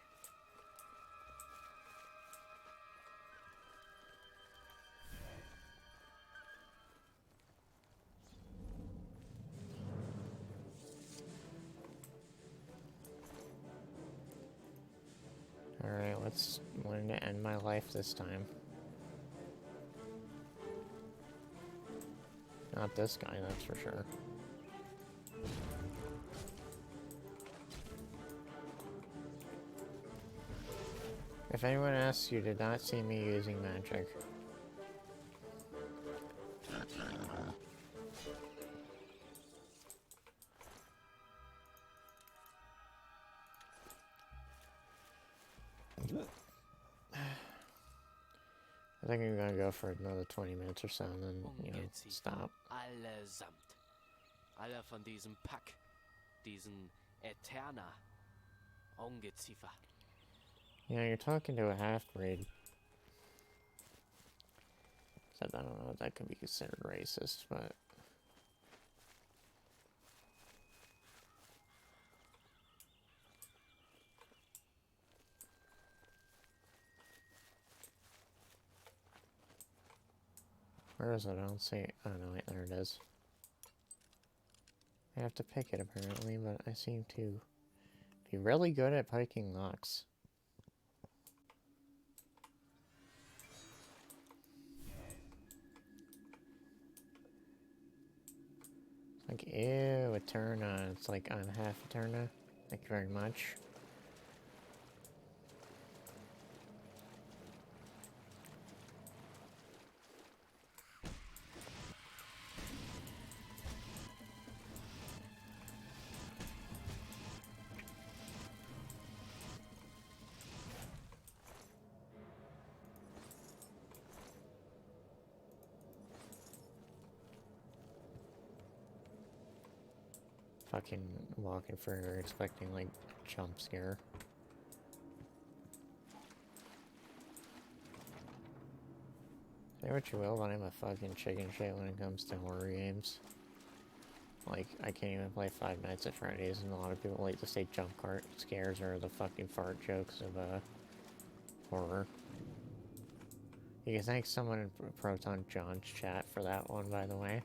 Alright, let's learn to end my life this time. Not this guy, that's for sure. If anyone asks, you did not see me using magic. I think I'm gonna go for another 20 minutes or so and then, you know, stop. Allesamt. Alle von diesem Pack. Diesen Eterna. Ungeziefer. Yeah, you're talking to a half-breed. Except I don't know if that could be considered racist, but... Where is it? I don't see it. Oh no, wait, there it is. I have to pick it apparently, but I seem to be really good at picking locks. Like, ew, Eterna. It's like, I'm half Eterna. Thank you very much. Fucking walking further, expecting, like, jump scare. Say what you will, but I'm a fucking chicken shit when it comes to horror games. Like, I can't even play Five Nights at Freddy's, and a lot of people like to say jump cart scares are the fucking fart jokes of, horror. You can thank someone in Proton John's chat for that one, by the way.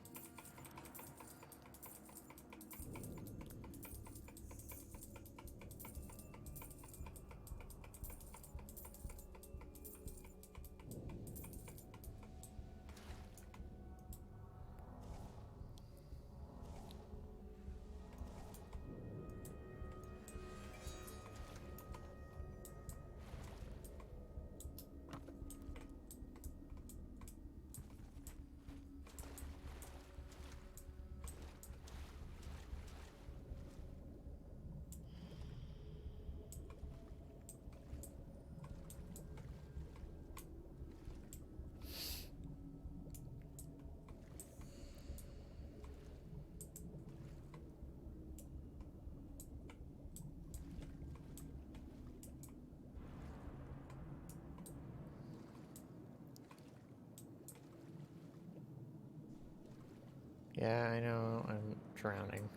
Yeah, I know, I'm drowning.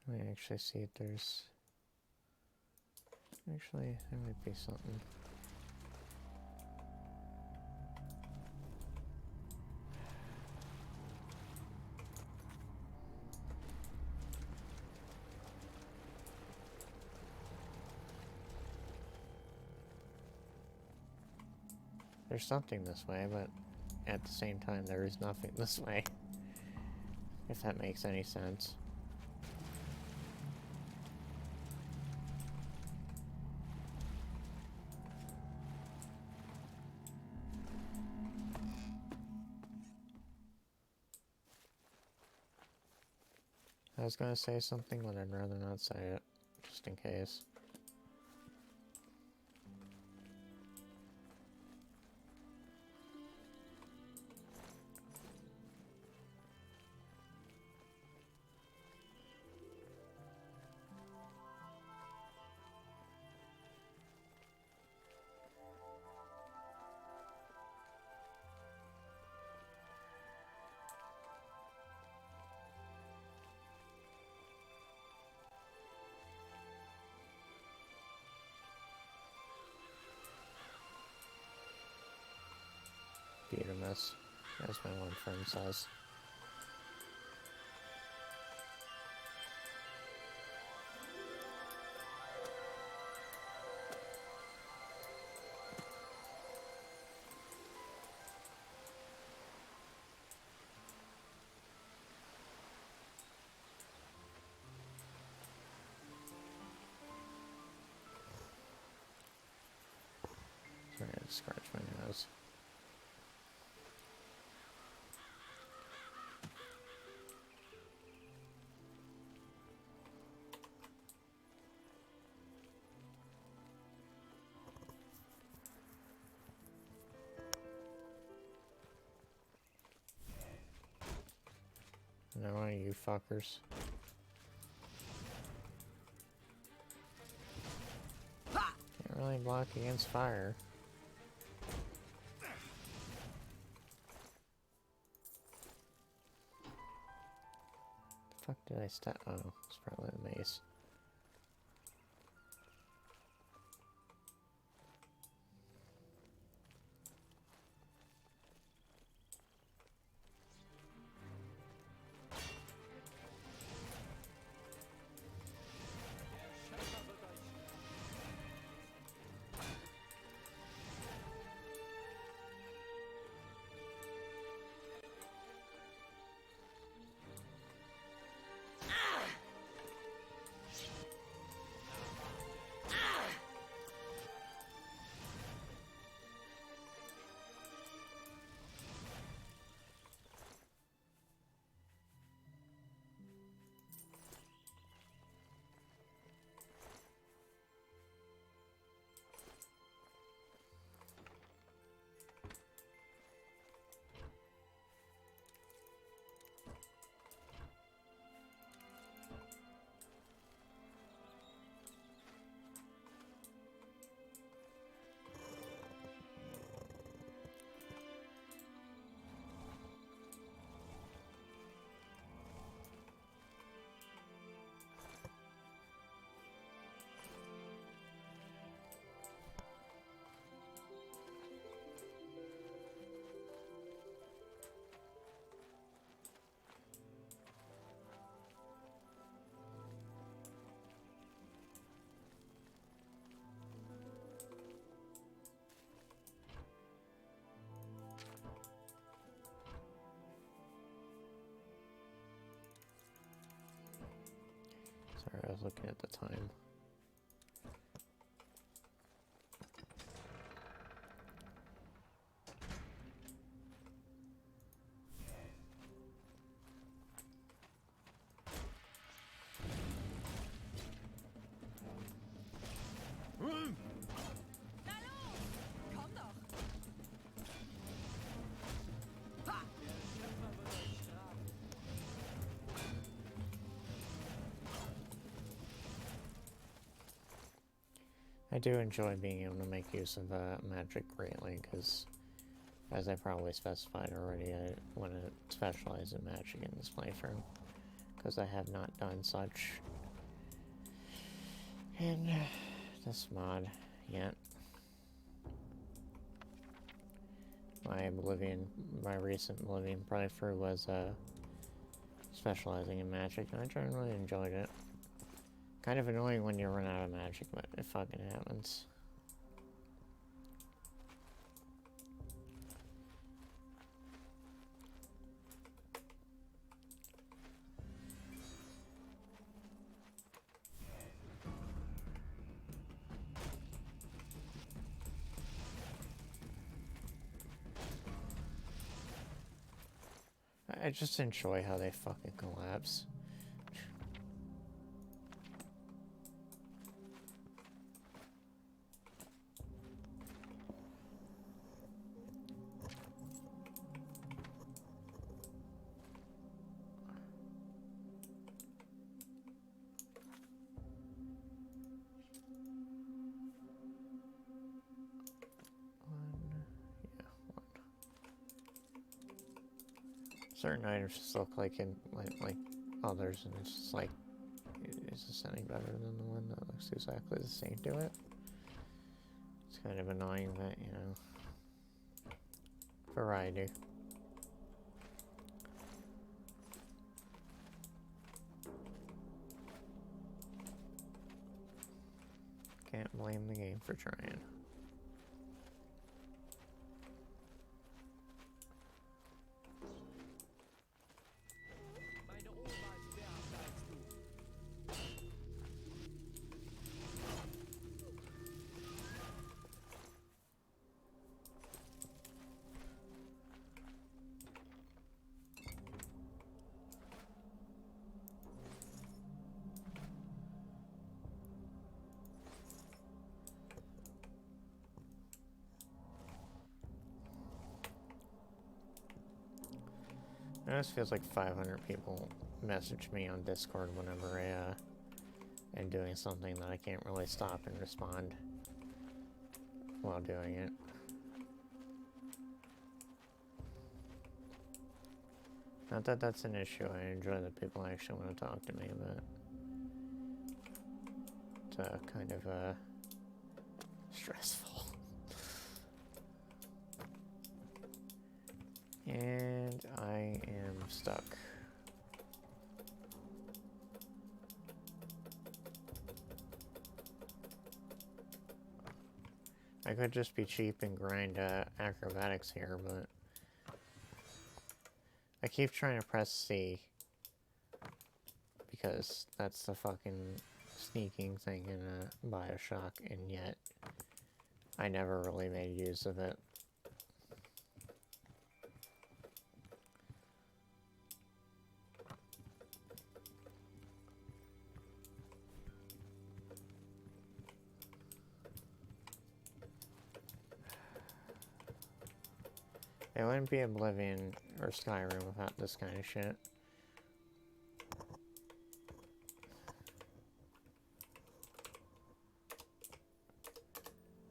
Let me actually see if there's... Actually, there might be something. There's something this way, but at the same time, there is nothing this way. If that makes any sense. I was gonna say something, but I'd rather not say it, just in case. Beautimus, as my one friend says. Sorry, I had to scratch my nose. No one of you fuckers. Can't really block against fire. The fuck did I step? Oh, it's probably the mace. was looking at the time. I do enjoy being able to make use of magic greatly, because, as I probably specified already, I want to specialize in magic in this playthrough, because I have not done such in this mod yet. My recent Oblivion playthrough was specializing in magic, and I generally enjoyed it. Kind of annoying when you run out of magic, but it fucking happens. I just enjoy how they fucking collapse. Certain items just look like others, and it's just like, is this any better than the one that looks exactly the same to it? It's kind of annoying that, you know, variety. Can't blame the game for trying. It almost feels like 500 people message me on Discord whenever I am doing something that I can't really stop and respond while doing it. Not that that's an issue, I enjoy that people actually want to talk to me, but it's kind of stressful. And I am stuck. I could just be cheap and grind acrobatics here, but I keep trying to press C because that's the fucking sneaking thing in BioShock, and yet I never really made use of it. It wouldn't be Oblivion or Skyrim without this kind of shit.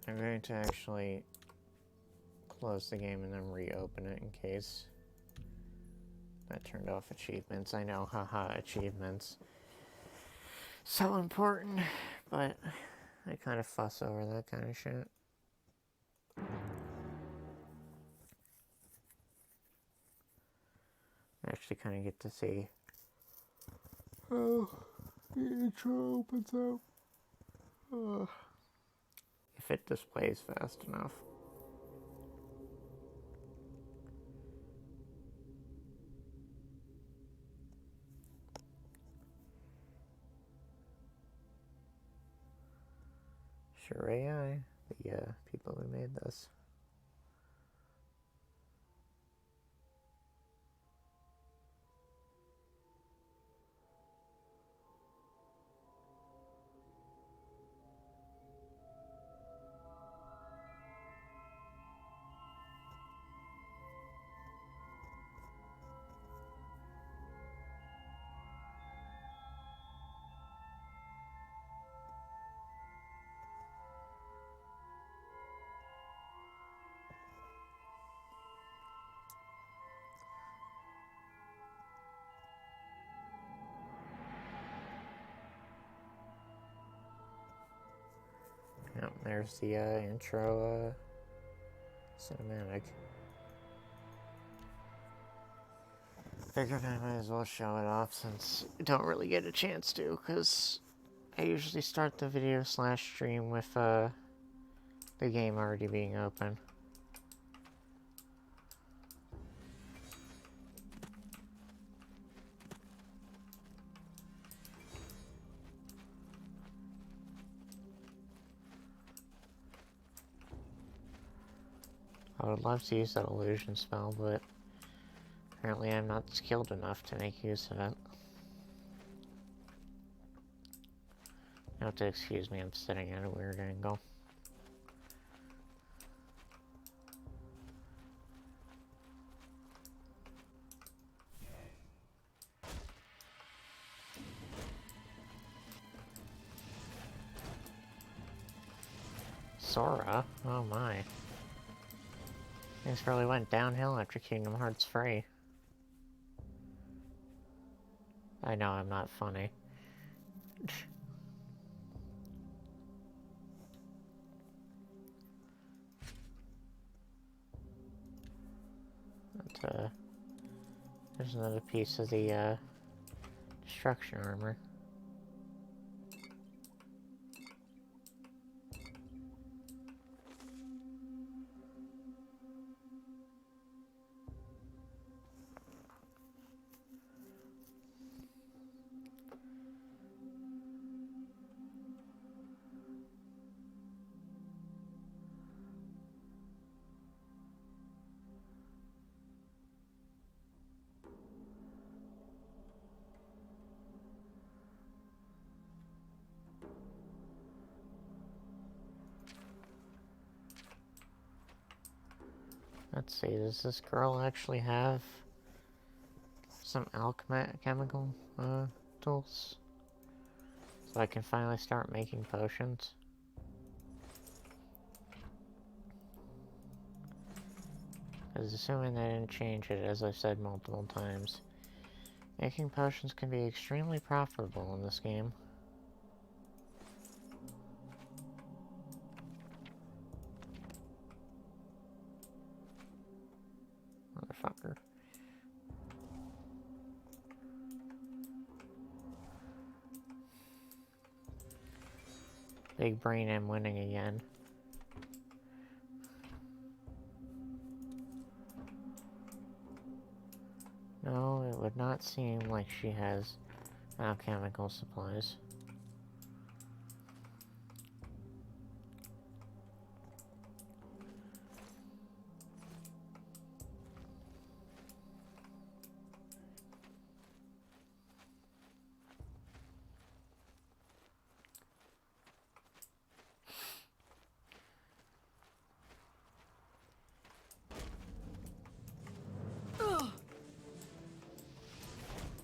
I'm going to actually close the game and then reopen it in case that turned off achievements. I know, haha, achievements. So important, but I kind of fuss over that kind of shit. I actually kind of get to see how the intro opens up. If it displays fast enough. Sure AI, the people who made this. Yep, there's the intro cinematic. Figured I might as well show it off since I don't really get a chance to, because I usually start the video / stream with the game already being open. I would love to use that illusion spell, but apparently I'm not skilled enough to make use of it. You have to excuse me, I'm sitting at a weird angle. Sora? Oh my. Things really went downhill after Kingdom Hearts 3. I know I'm not funny. But, there's another piece of the destruction armor. Let's see, does this girl actually have some alchemical tools? So I can finally start making potions? Because assuming they didn't change it, as I've said multiple times, making potions can be extremely profitable in this game. Motherfucker. Big brain, I'm winning again. No, it would not seem like she has alchemical supplies.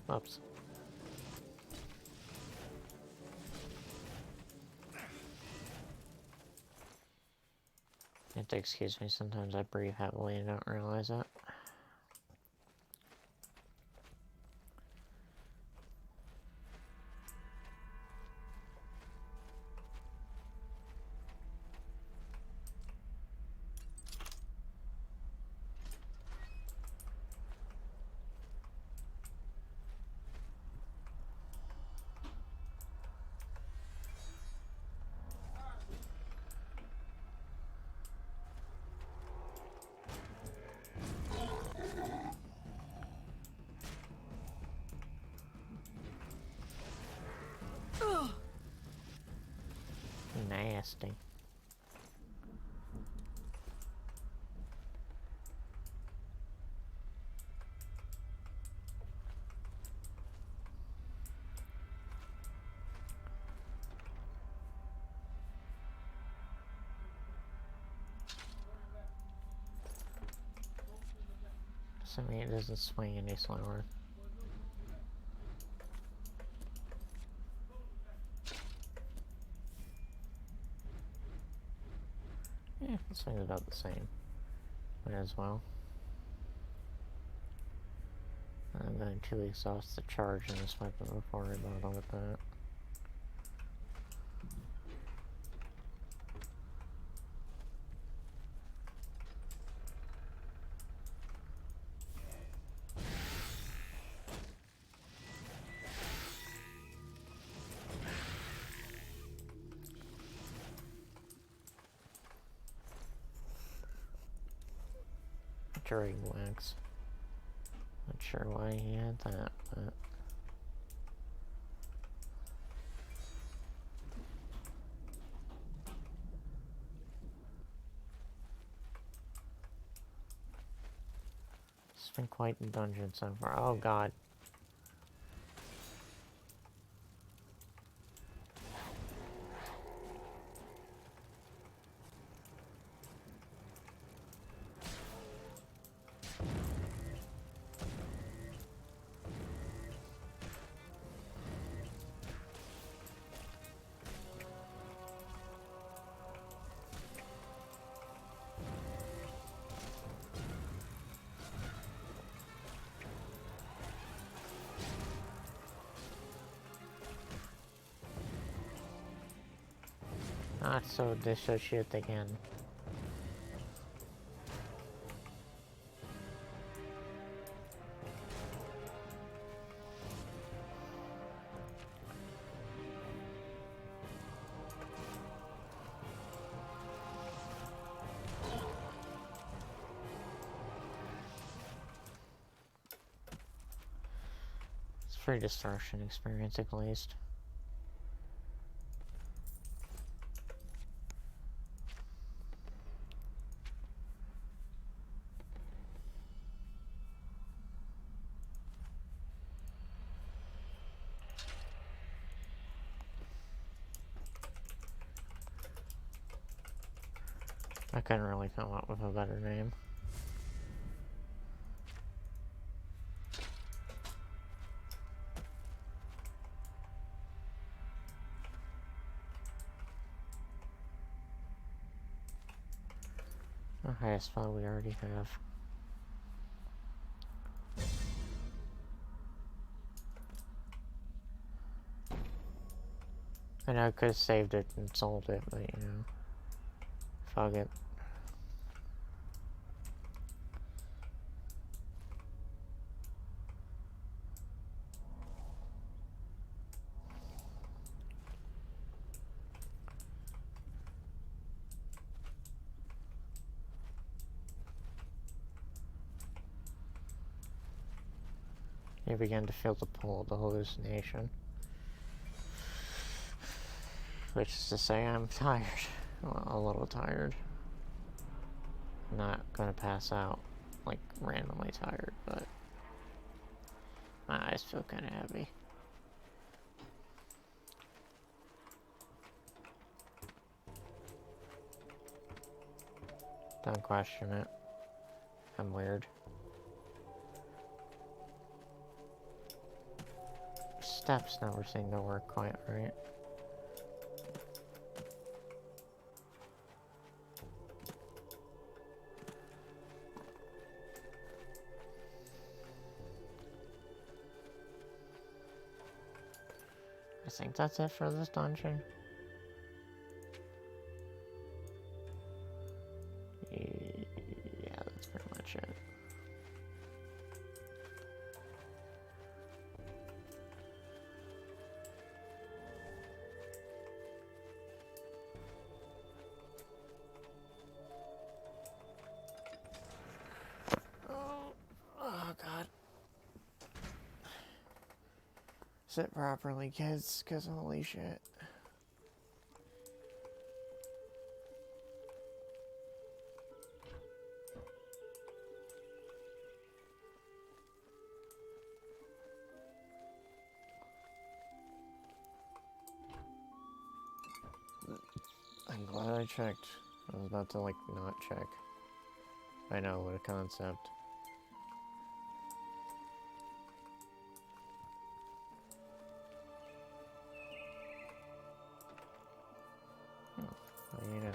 Oops. You have to excuse me, sometimes I breathe heavily and don't realize it. Nasty. Assuming it doesn't swing any slower. Yeah, it swings about the same. Might as well. I'm going to exhaust the charge in this weapon before I bother with that. During wax. Not sure why he had that, but... It's been quite a dungeon so far. Oh god. Not so dissociate again. It's a free distortion experience at least. I couldn't really come up with a better name. The highest spot we already have. I know I could have saved it and sold it, but you know, fuck it. You begin to feel the pull of the hallucination. Which is to say, I'm tired. Well, a little tired. I'm not gonna pass out, like, randomly tired, but my eyes feel kinda heavy. Don't question it. I'm weird. Steps never seem to work quite right. I think that's it for this dungeon. Yeah, that's pretty much it. Oh god. Sit properly, kids, because holy shit. I'm glad I checked. I was about to, like, not check. I know, what a concept. you know.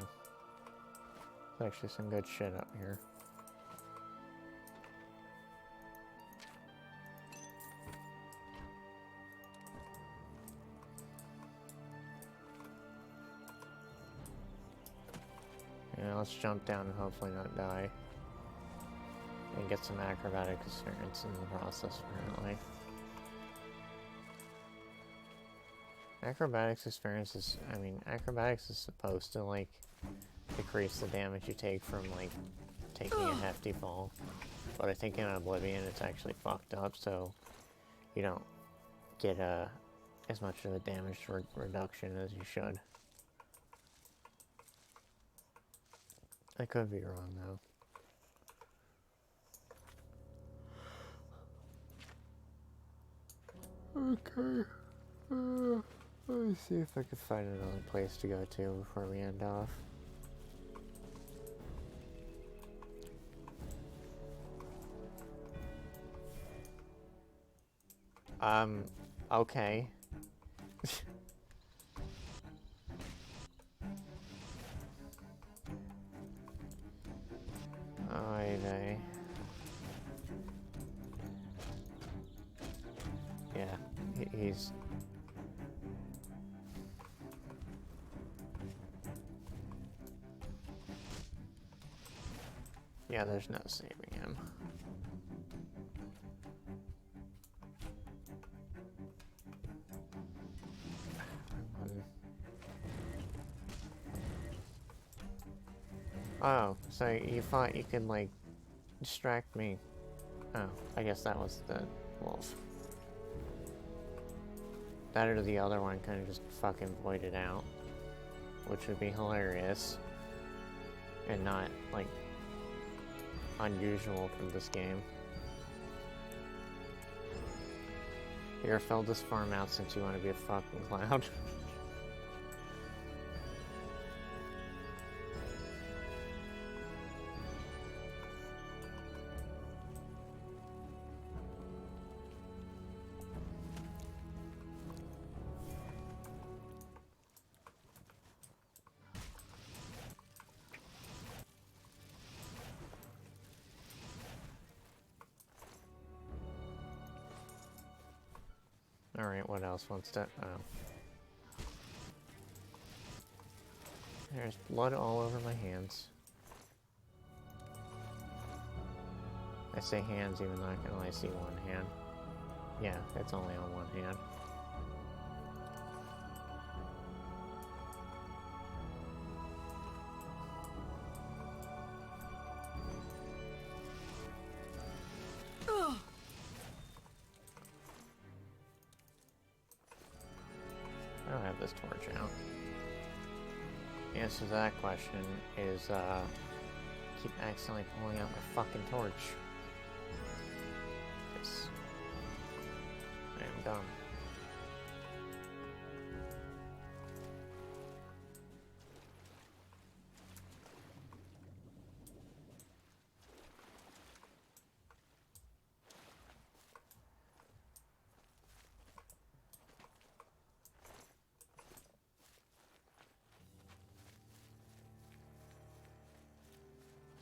There's actually some good shit up here. Yeah, let's jump down and hopefully not die. And get some acrobatic experience in the process, apparently. Acrobatics experience is, I mean, acrobatics is supposed to, like, decrease the damage you take from, like, taking a hefty fall. But I think in Oblivion it's actually fucked up, so you don't get as much of a damage reduction as you should. I could be wrong, though. Okay. Let me see if I can find another place to go to before we end off. Okay. Alright, yeah, he's... Yeah, there's no saving him. Oh, so you thought you could, like, distract me. Oh, I guess that was the wolf. That or the other one kind of just fucking voided out. Which would be hilarious. And not, like, unusual from this game. Here, fill this farm out since you want to be a fucking cloud. Alright, what else wants to... Oh. There's blood all over my hands. I say hands even though I can only see one hand. Yeah, it's only on one hand. I don't have this torch out. The answer to that question is, keep accidentally pulling out my fucking torch. Yes. I am dumb.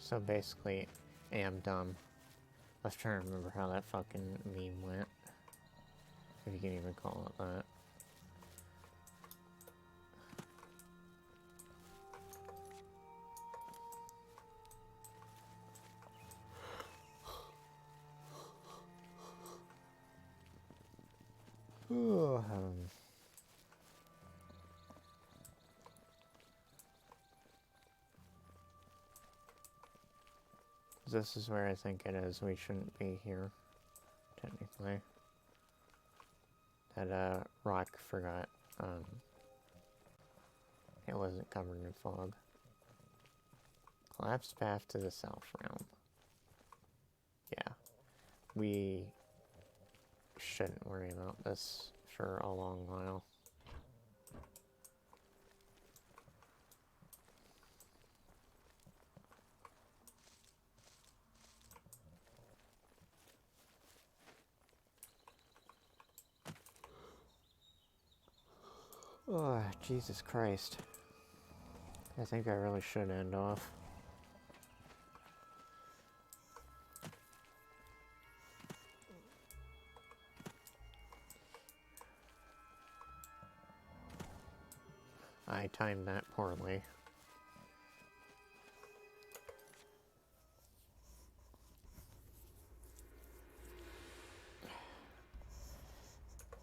So basically, I am dumb. I was trying to remember how that fucking meme went. If you can even call it that. Oh, this is where I think it is. We shouldn't be here, technically. That, rock forgot, it wasn't covered in fog. Collapsed path to the south realm. Yeah. We shouldn't worry about this for a long while. Oh, Jesus Christ. I think I really should end off. I timed that poorly.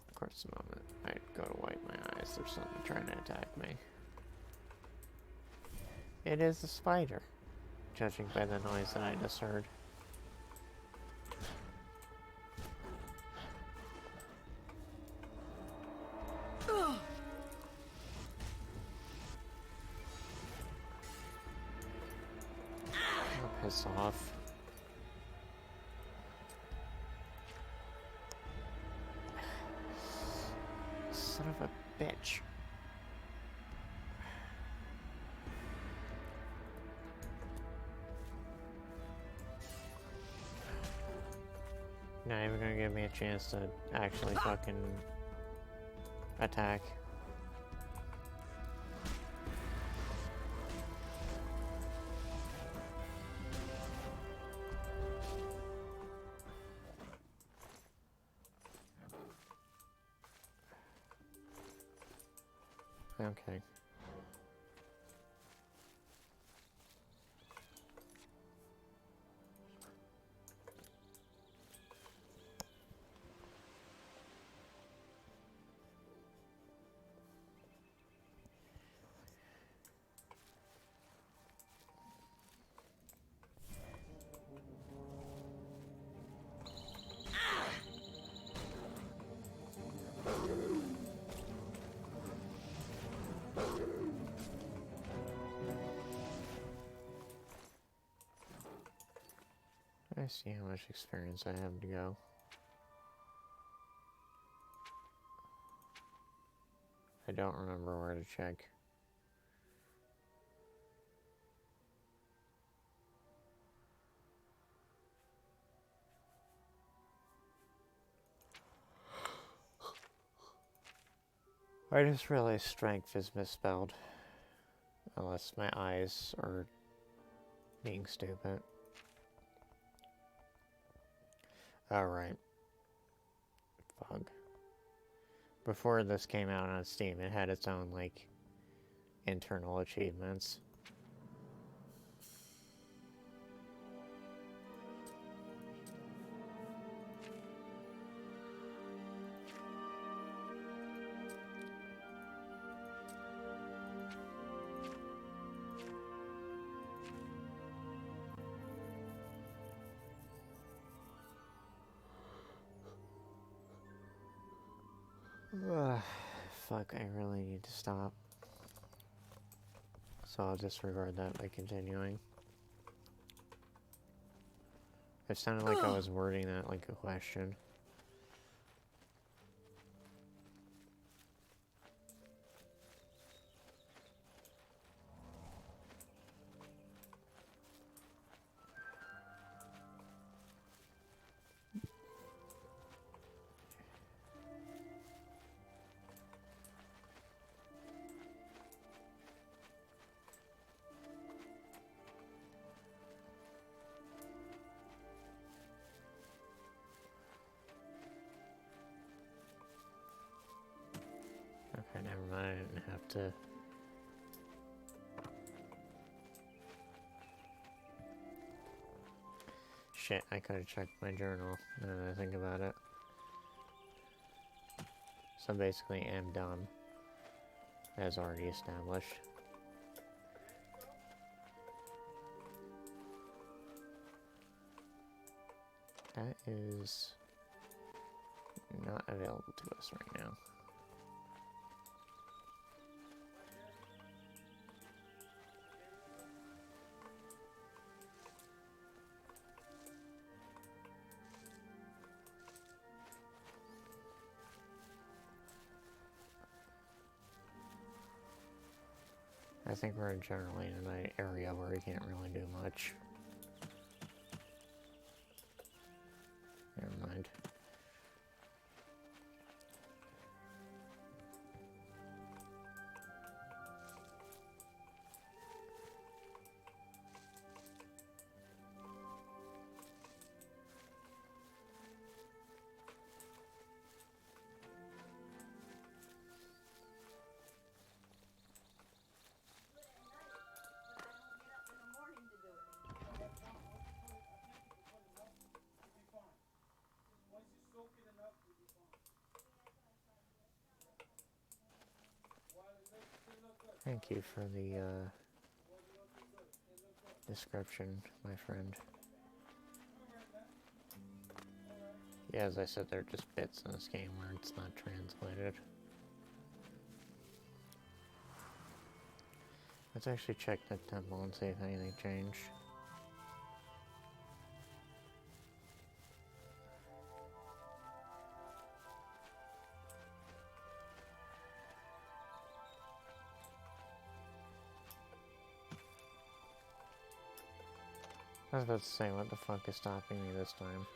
Of course, the moment I go to wipe my eyes, there's something trying to attack me. It is a spider, judging by the noise that I just heard. Piss off. Son of a bitch. Not even gonna give me a chance to actually fucking attack. Okay. I see how much experience I have to go. I don't remember where to check. I just realized strength is misspelled. Unless my eyes are being stupid. Alright. Fuck. Before this came out on Steam, it had its own, like, internal achievements. Fuck, I really need to stop. So I'll disregard that by continuing. It sounded like I was wording that like a question. Okay, never mind, I didn't have to... Shit, I could have checked my journal, now that I think about it. So basically, am dumb, as already established. That is not available to us right now. I think we're generally in an area where we can't really do much. Never mind. Thank you for the description, my friend. Yeah, as I said, there are just bits in this game where it's not translated. Let's actually check the temple and see if anything changed. I was about to say, what the fuck is stopping me this time?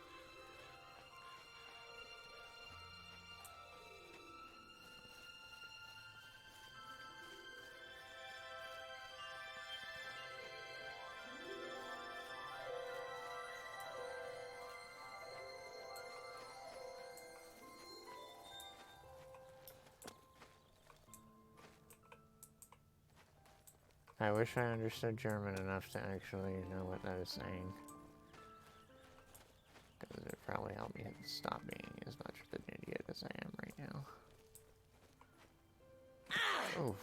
I wish I understood German enough to actually know what that is saying. Because it would probably help me stop being as much of an idiot as I am right now. Oof.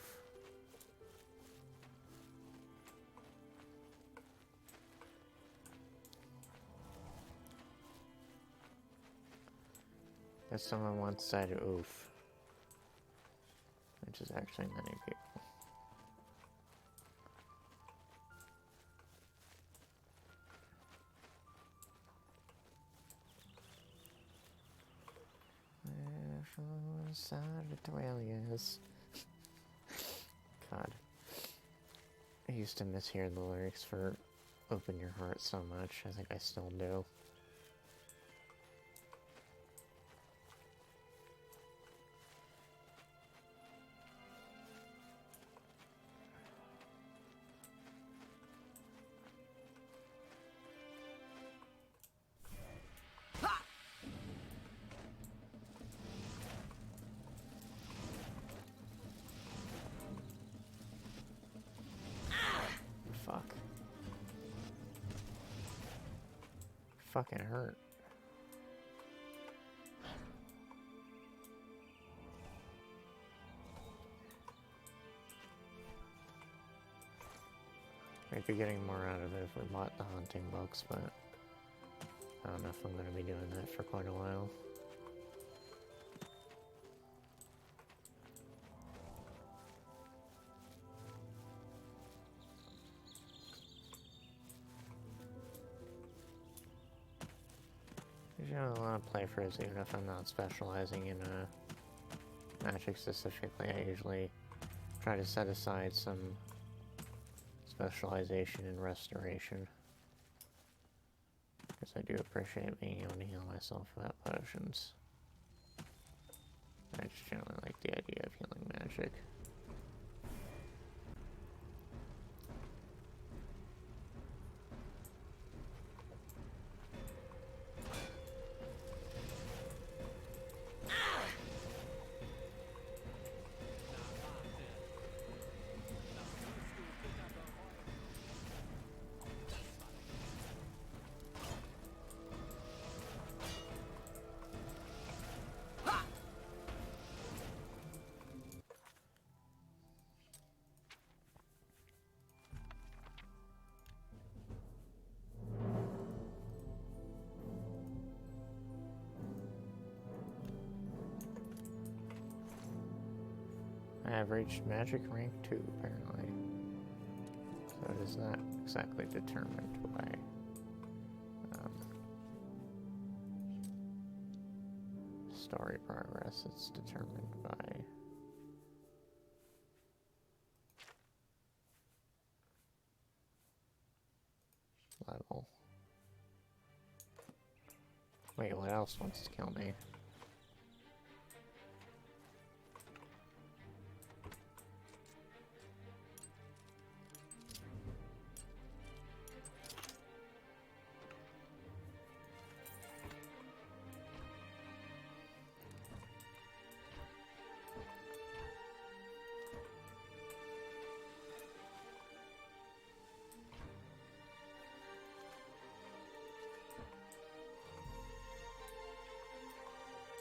As someone once said, oof. Which is actually many people. Yes. God. I used to mishear the lyrics for Open Your Heart so much. I think I still do. Fuck. Fucking hurt. We'd be getting more out of it if we bought the hunting books, but I don't know if I'm going to be doing that for quite a while. There's a lot of playthroughs, even if I'm not specializing in magic specifically. I usually try to set aside some specialization in restoration, because I do appreciate being able to heal myself without potions. I just generally like the idea of healing magic. I have reached magic rank 2, apparently. So it is not exactly determined by story progress, it's determined by level. Wait, what else wants to kill me?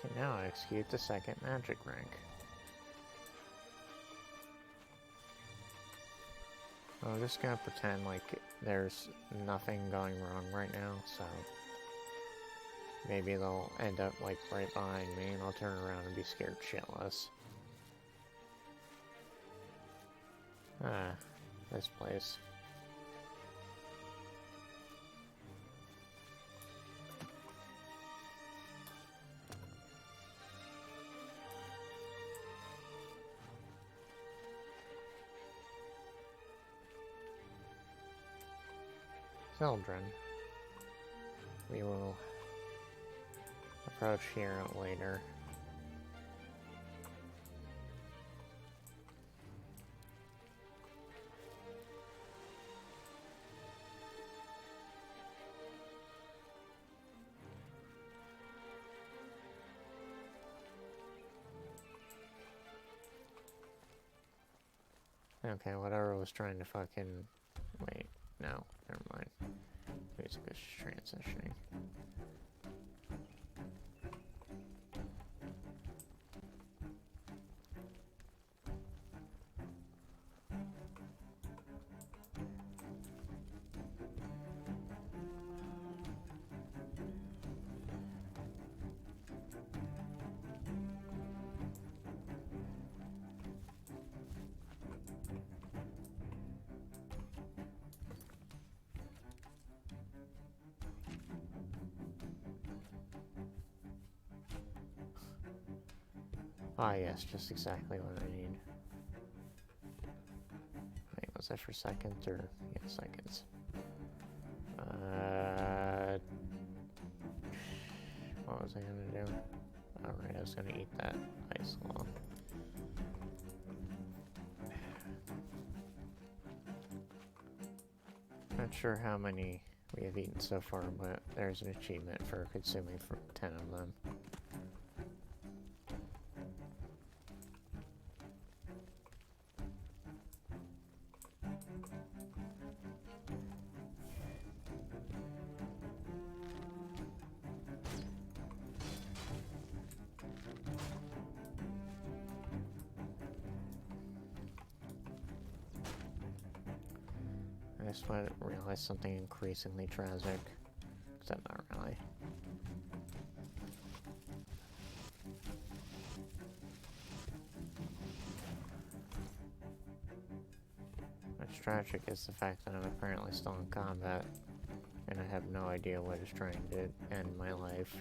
Can now execute the second magic rank. I'm just gonna pretend like there's nothing going wrong right now, so maybe they'll end up like right behind me and I'll turn around and be scared shitless. Ah, this place. Children. We will approach here later. Okay, whatever was trying to fucking... Wait, no, never mind. Music is transitioning. Ah, yes, just exactly what I need. Wait, was that for seconds or... Yeah, seconds. What was I gonna do? Alright, I was gonna eat that ice log. Not sure how many we have eaten so far, but there's an achievement for consuming 10 of them. I just want to realize something increasingly tragic. Except not really. What's tragic is the fact that I'm apparently still in combat, and I have no idea what is trying to end my life.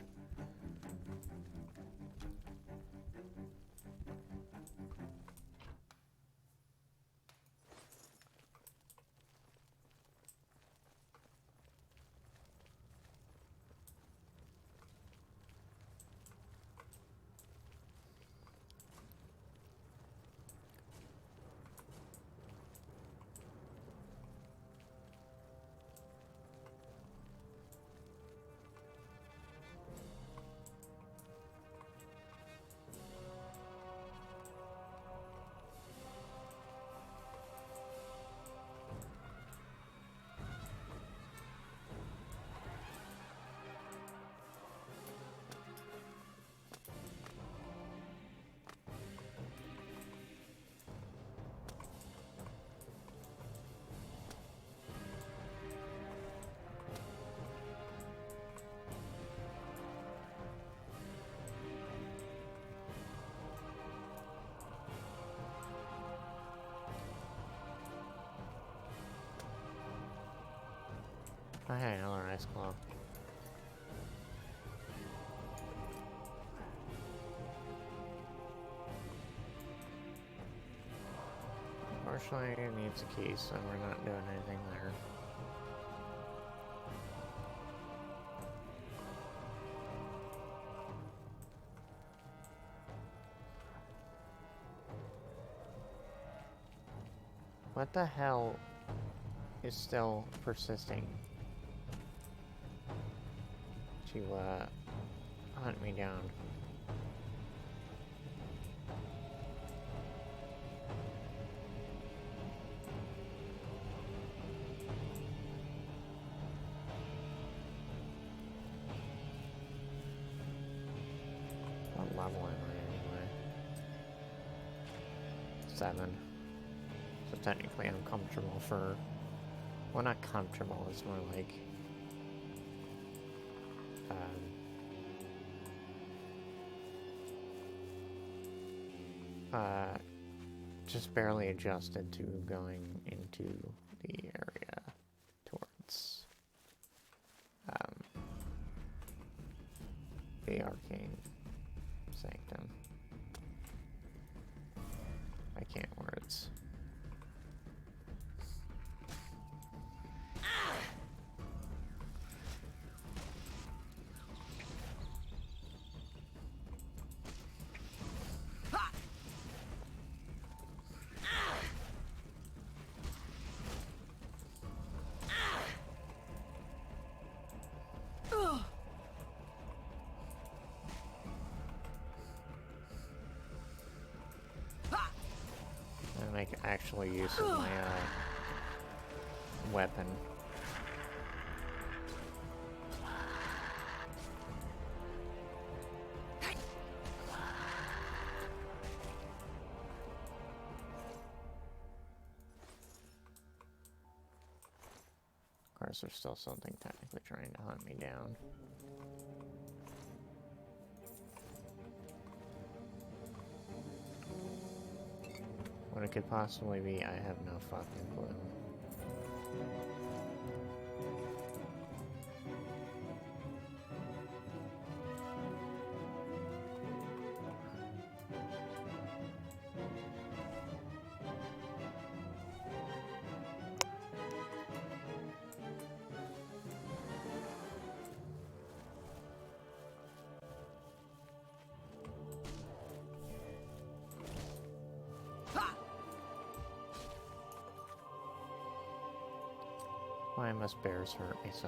Oh hey, another ice claw. Unfortunately, it needs a key, so we're not doing anything there. What the hell is still persisting to hunt me down? What level am I anyway? 7. So technically uncomfortable for... Well, not comfortable, it's more like... just barely adjusted to going into the area towards the arcane sanctum. I can't words. Make actual use of my weapon. Of course, there's still something technically trying to hunt me down. What it could possibly be, I have no fucking clue. Why must bears hurt me so?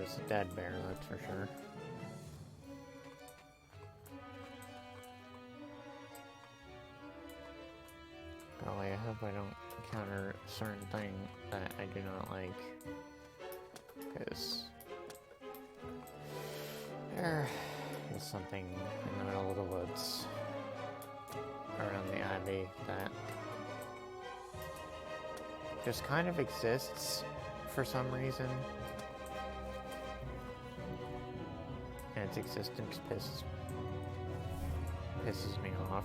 It's a dead bear, that's for sure. Golly, I hope I don't encounter a certain thing that I do not like. Because there is something in the middle of the woods around the Abbey that just kind of exists for some reason. And its existence pisses me off.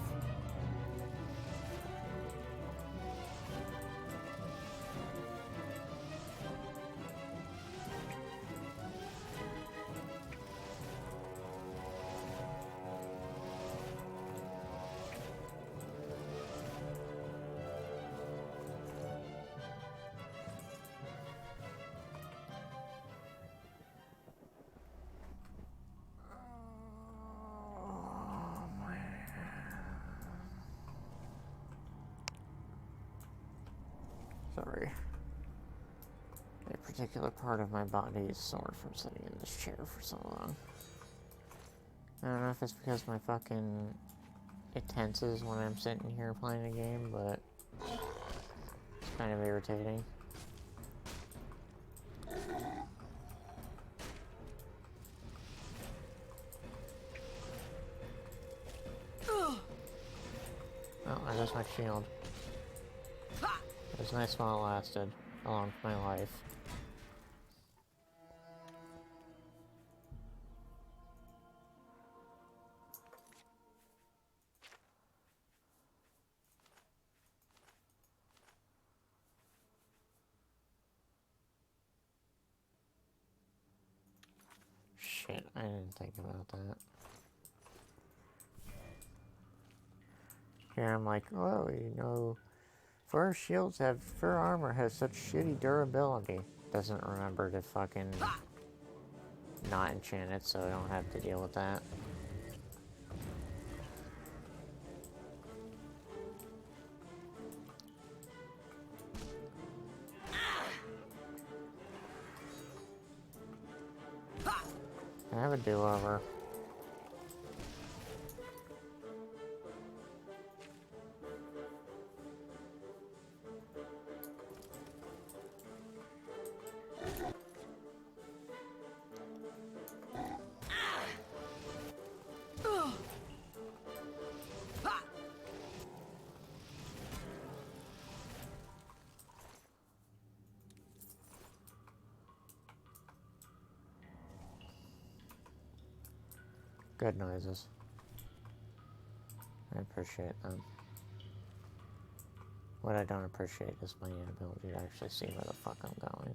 Sorry. A particular part of my body is sore from sitting in this chair for so long. I don't know if it's because it tenses when I'm sitting here playing a game, but it's kind of irritating. Oh, I lost my shield. It was nice while it lasted, along with my life. Shit, I didn't think about that. Here I'm like, oh, you know, fur armor has such shitty durability. Doesn't remember to fucking not enchant it, so I don't have to deal with that. I have a do-over. Good noises. I appreciate them. What I don't appreciate is my inability to actually see where the fuck I'm going.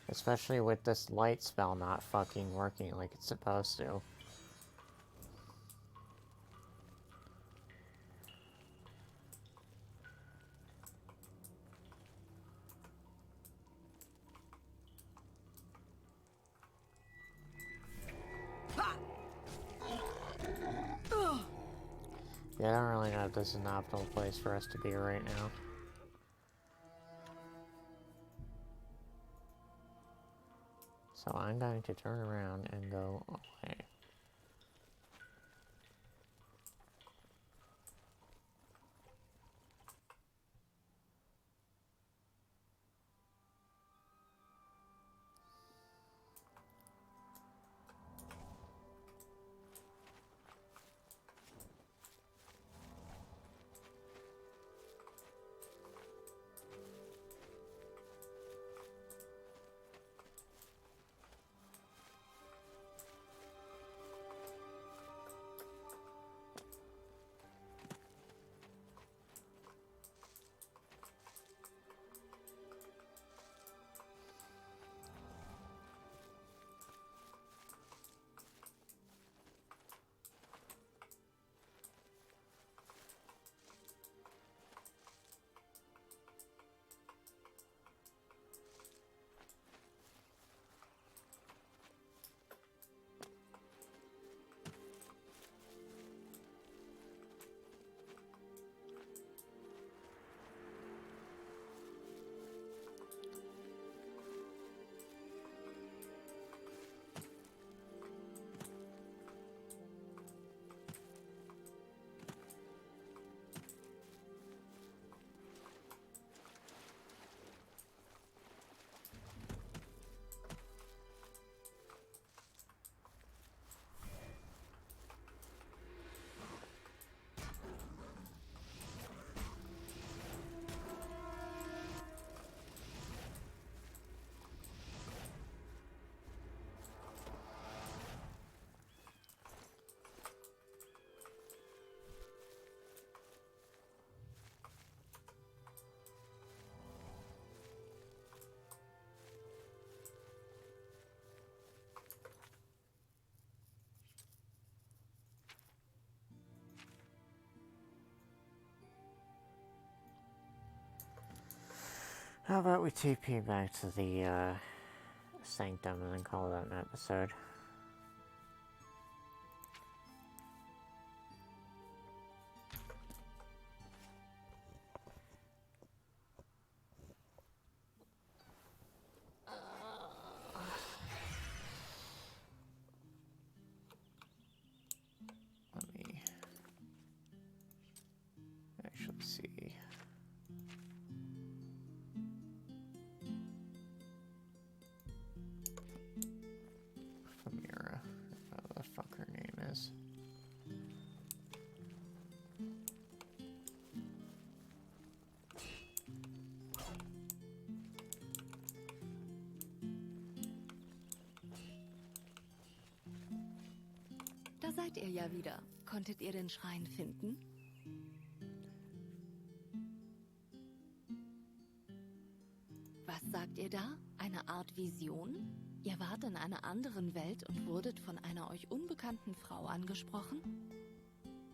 Especially with this light spell not fucking working like it's supposed to. Yeah, I don't really know if this is an optimal place for us to be right now. So I'm going to turn around and go away. How about we TP back to the sanctum and then call that an episode? Let me actually see. Famira, whatever the fuck her name is. Da seid ihr ja wieder. Konntet ihr den Schrein finden? Was sagt ihr da? Eine Art Vision? Ihr wart in einer anderen Welt und wurdet von einer euch unbekannten Frau angesprochen?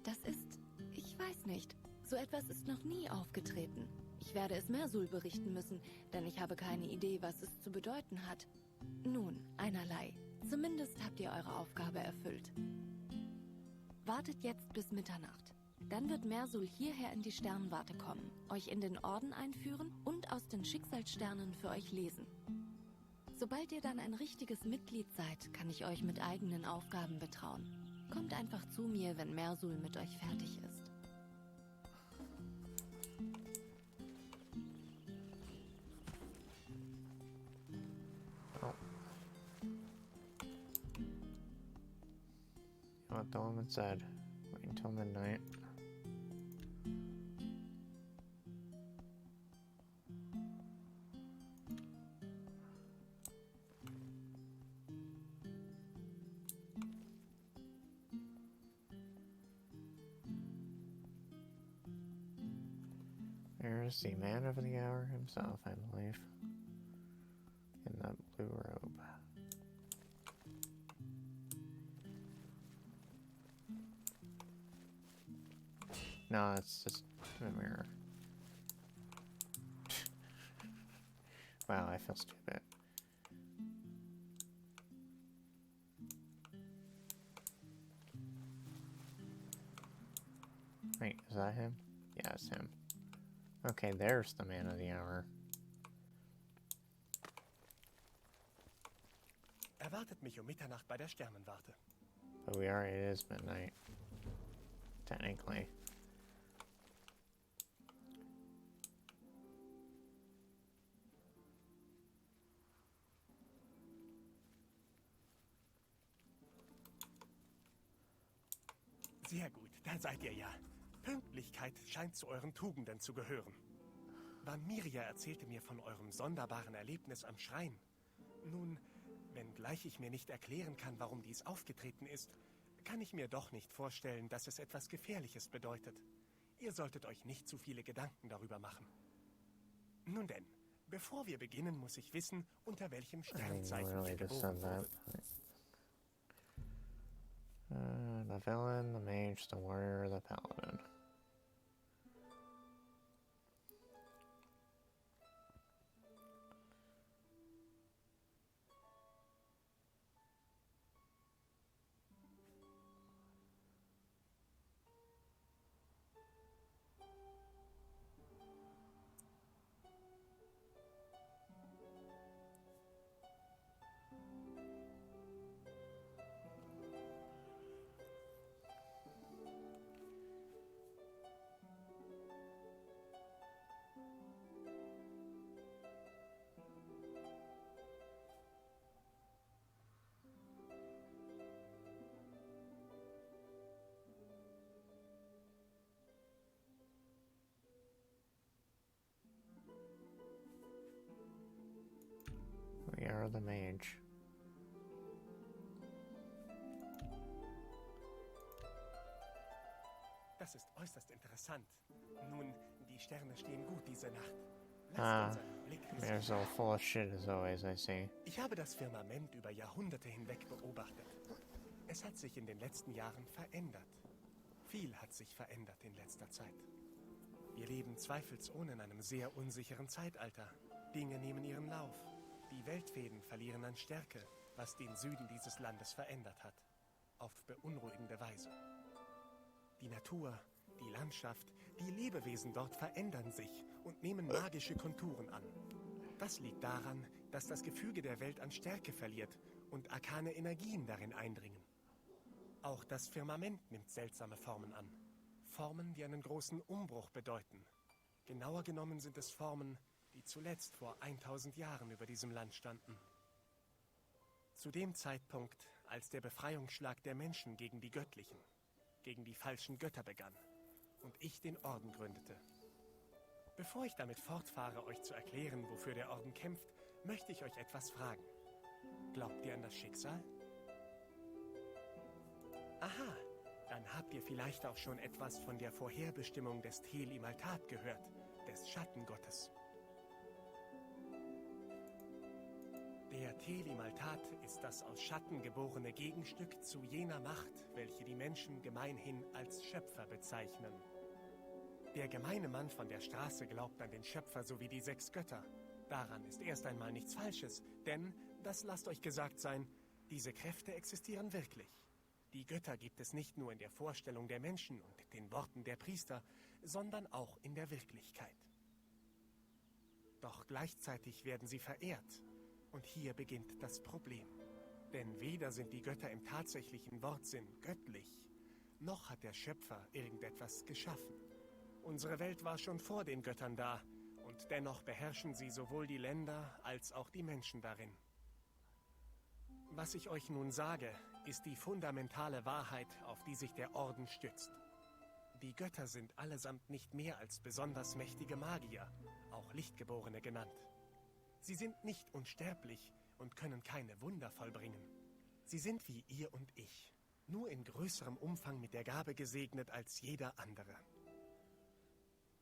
Das ist... ich weiß nicht. So etwas ist noch nie aufgetreten. Ich werde es Mersul berichten müssen, denn ich habe keine Idee, was es zu bedeuten hat. Nun, einerlei. Zumindest habt ihr eure Aufgabe erfüllt. Wartet jetzt bis Mitternacht. Dann wird Mersul hierher in die Sternwarte kommen, euch in den Orden einführen und aus den Schicksalssternen für euch lesen. Sobald ihr dann ein richtiges Mitglied seid, kann ich euch mit eigenen Aufgaben betrauen. Kommt einfach zu mir, wenn Mersul mit euch fertig ist. Oh. What the woman said. Wait until midnight. There's the man of the hour himself, I believe. In the blue robe. No, it's just a mirror. Wow, I feel stupid. Wait, is that him? Yeah, it's him. Okay, there's the man of the hour. Erwartet mich um Mitternacht bei der Sternenwarte. But it is midnight. Technically. Sehr gut, da seid ihr ja. Pünktlichkeit scheint zu euren Tugenden zu gehören. Vamiria erzählte mir von eurem sonderbaren Erlebnis am Schrein. Nun, wenngleich ich mir nicht erklären kann, warum dies aufgetreten ist, kann ich mir doch nicht vorstellen, dass es etwas Gefährliches bedeutet. Ihr solltet euch nicht zu viele Gedanken darüber machen. Nun denn, bevor wir beginnen, muss ich wissen, unter welchem Sternzeichen ihr geboren wurdet. The villain, the mage, the warrior, the paladin. We are the mage. Das ist äußerst interessant. Nun, die Sterne stehen gut diese Nacht. Lasst unseren Blick They're so full of shit as always, I see. Ich habe das Firmament über Jahrhunderte hinweg beobachtet. Es hat sich in den letzten Jahren verändert. Viel hat sich verändert in letzter Zeit. Wir leben zweifelsohne in einem sehr unsicheren Zeitalter. Dinge nehmen ihren Lauf. Die Weltfäden verlieren an Stärke, was den Süden dieses Landes verändert hat. Auf beunruhigende Weise. Die Natur, die Landschaft, die Lebewesen dort verändern sich und nehmen magische Konturen an. Das liegt daran, dass das Gefüge der Welt an Stärke verliert und arkane Energien darin eindringen. Auch das Firmament nimmt seltsame Formen an. Formen, die einen großen Umbruch bedeuten. Genauer genommen sind es Formen, die zuletzt vor 1000 Jahren über diesem Land standen. Zu dem Zeitpunkt, als der Befreiungsschlag der Menschen gegen die Göttlichen, gegen die falschen Götter begann und ich den Orden gründete. Bevor ich damit fortfahre, euch zu erklären, wofür der Orden kämpft, möchte ich euch etwas fragen. Glaubt ihr an das Schicksal? Aha, dann habt ihr vielleicht auch schon etwas von der Vorherbestimmung des Tel-Imaltat gehört, des Schattengottes. Der Tel-Imaltat ist das aus Schatten geborene Gegenstück zu jener Macht, welche die Menschen gemeinhin als Schöpfer bezeichnen. Der gemeine Mann von der Straße glaubt an den Schöpfer sowie die 6 Götter. Daran ist erst einmal nichts Falsches, denn, das lasst euch gesagt sein, diese Kräfte existieren wirklich. Die Götter gibt es nicht nur in der Vorstellung der Menschen und den Worten der Priester, sondern auch in der Wirklichkeit. Doch gleichzeitig werden sie verehrt. Und hier beginnt das Problem. Denn weder sind die Götter im tatsächlichen Wortsinn göttlich, noch hat der Schöpfer irgendetwas geschaffen. Unsere Welt war schon vor den Göttern da, und dennoch beherrschen sie sowohl die Länder als auch die Menschen darin. Was ich euch nun sage, ist die fundamentale Wahrheit, auf die sich der Orden stützt. Die Götter sind allesamt nicht mehr als besonders mächtige Magier, auch Lichtgeborene genannt. Sie sind nicht unsterblich und können keine Wunder vollbringen. Sie sind wie ihr und ich, nur in größerem Umfang mit der Gabe gesegnet als jeder andere.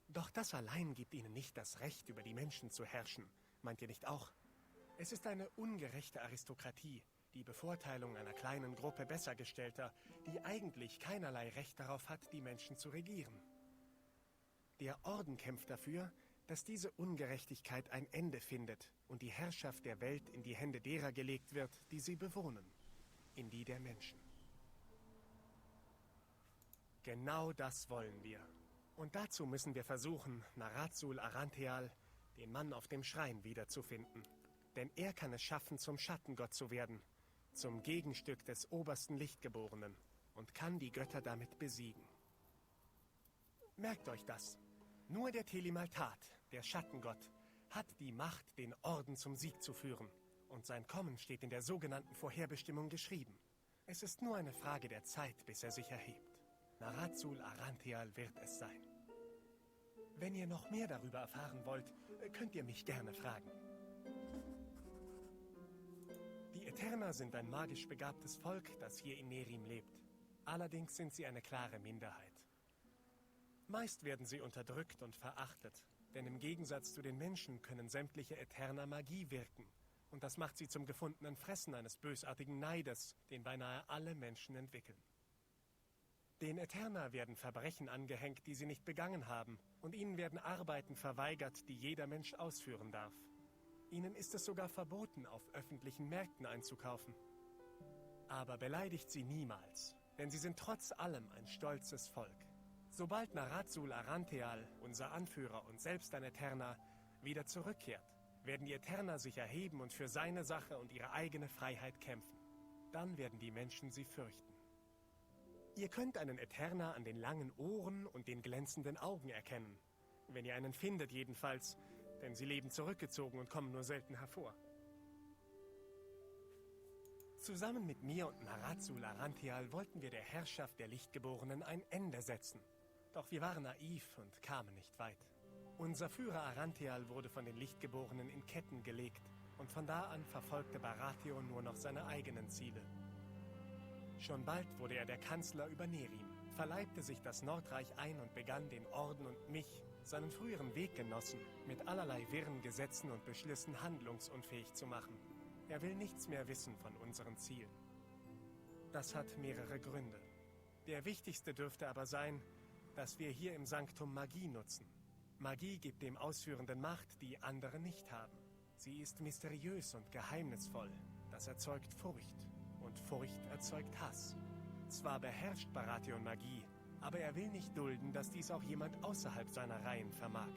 Doch das allein gibt ihnen nicht das Recht, über die Menschen zu herrschen, meint ihr nicht auch? Es ist eine ungerechte Aristokratie, die Bevorteilung einer kleinen Gruppe Bessergestellter, die eigentlich keinerlei Recht darauf hat, die Menschen zu regieren. Der Orden kämpft dafür, dass diese Ungerechtigkeit ein Ende findet und die Herrschaft der Welt in die Hände derer gelegt wird, die sie bewohnen, in die der Menschen. Genau das wollen wir. Und dazu müssen wir versuchen, Narazul Arantheal, den Mann auf dem Schrein, wiederzufinden. Denn er kann es schaffen, zum Schattengott zu werden, zum Gegenstück des obersten Lichtgeborenen, und kann die Götter damit besiegen. Merkt euch das. Nur der Telimaltat, der Schattengott, hat die Macht, den Orden zum Sieg zu führen. Und sein Kommen steht in der sogenannten Vorherbestimmung geschrieben. Es ist nur eine Frage der Zeit, bis er sich erhebt. Narazul Arantheal wird es sein. Wenn ihr noch mehr darüber erfahren wollt, könnt ihr mich gerne fragen. Die Eterna sind ein magisch begabtes Volk, das hier in Nehrim lebt. Allerdings sind sie eine klare Minderheit. Meist werden sie unterdrückt und verachtet, denn im Gegensatz zu den Menschen können sämtliche Eterna Magie wirken. Und das macht sie zum gefundenen Fressen eines bösartigen Neides, den beinahe alle Menschen entwickeln. Den Eterna werden Verbrechen angehängt, die sie nicht begangen haben, und ihnen werden Arbeiten verweigert, die jeder Mensch ausführen darf. Ihnen ist es sogar verboten, auf öffentlichen Märkten einzukaufen. Aber beleidigt sie niemals, denn sie sind trotz allem ein stolzes Volk. Sobald Narazul Arantheal, unser Anführer und selbst ein Eterna, wieder zurückkehrt, werden die Eterna sich erheben und für seine Sache und ihre eigene Freiheit kämpfen. Dann werden die Menschen sie fürchten. Ihr könnt einen Eterna an den langen Ohren und den glänzenden Augen erkennen. Wenn ihr einen findet jedenfalls, denn sie leben zurückgezogen und kommen nur selten hervor. Zusammen mit mir und Narazul Arantheal wollten wir der Herrschaft der Lichtgeborenen ein Ende setzen. Doch wir waren naiv und kamen nicht weit. Unser Führer Arantheal wurde von den Lichtgeborenen in Ketten gelegt und von da an verfolgte Baratheon nur noch seine eigenen Ziele. Schon bald wurde er der Kanzler über Nehrim, verleibte sich das Nordreich ein und begann den Orden und mich, seinen früheren Weggenossen, mit allerlei wirren Gesetzen und Beschlüssen handlungsunfähig zu machen. Er will nichts mehr wissen von unseren Zielen. Das hat mehrere Gründe. Der wichtigste dürfte aber sein, dass wir hier im Sanktum Magie nutzen. Magie gibt dem Ausführenden Macht, die andere nicht haben. Sie ist mysteriös und geheimnisvoll. Das erzeugt Furcht. Und Furcht erzeugt Hass. Zwar beherrscht Baratheon Magie, aber er will nicht dulden, dass dies auch jemand außerhalb seiner Reihen vermag.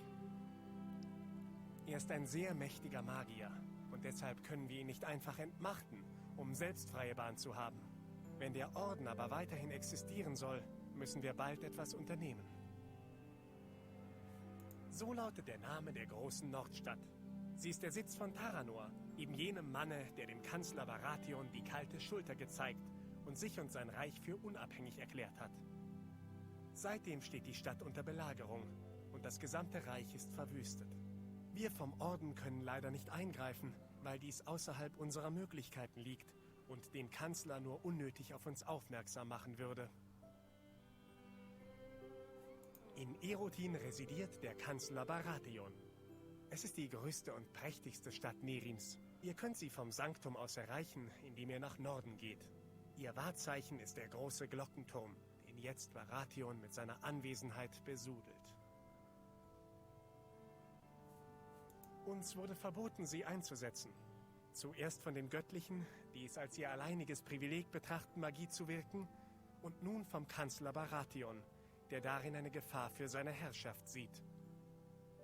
Er ist ein sehr mächtiger Magier und deshalb können wir ihn nicht einfach entmachten, um selbst freie Bahn zu haben. Wenn der Orden aber weiterhin existieren soll, müssen wir bald etwas unternehmen. So lautet der Name der großen Nordstadt. Sie ist der Sitz von Taranor, eben jenem Manne, der dem Kanzler Baratheon die kalte Schulter gezeigt und sich und sein Reich für unabhängig erklärt hat. Seitdem steht die Stadt unter Belagerung und das gesamte Reich ist verwüstet. Wir vom Orden können leider nicht eingreifen, weil dies außerhalb unserer Möglichkeiten liegt und den Kanzler nur unnötig auf uns aufmerksam machen würde. In Erotin residiert der Kanzler Baratheon. Es ist die größte und prächtigste Stadt Nehrims. Ihr könnt sie vom Sanktum aus erreichen, indem ihr nach Norden geht. Ihr Wahrzeichen ist der große Glockenturm, den jetzt Baratheon mit seiner Anwesenheit besudelt. Uns wurde verboten, sie einzusetzen. Zuerst von den Göttlichen, die es als ihr alleiniges Privileg betrachten, Magie zu wirken, und nun vom Kanzler Baratheon, der darin eine Gefahr für seine Herrschaft sieht.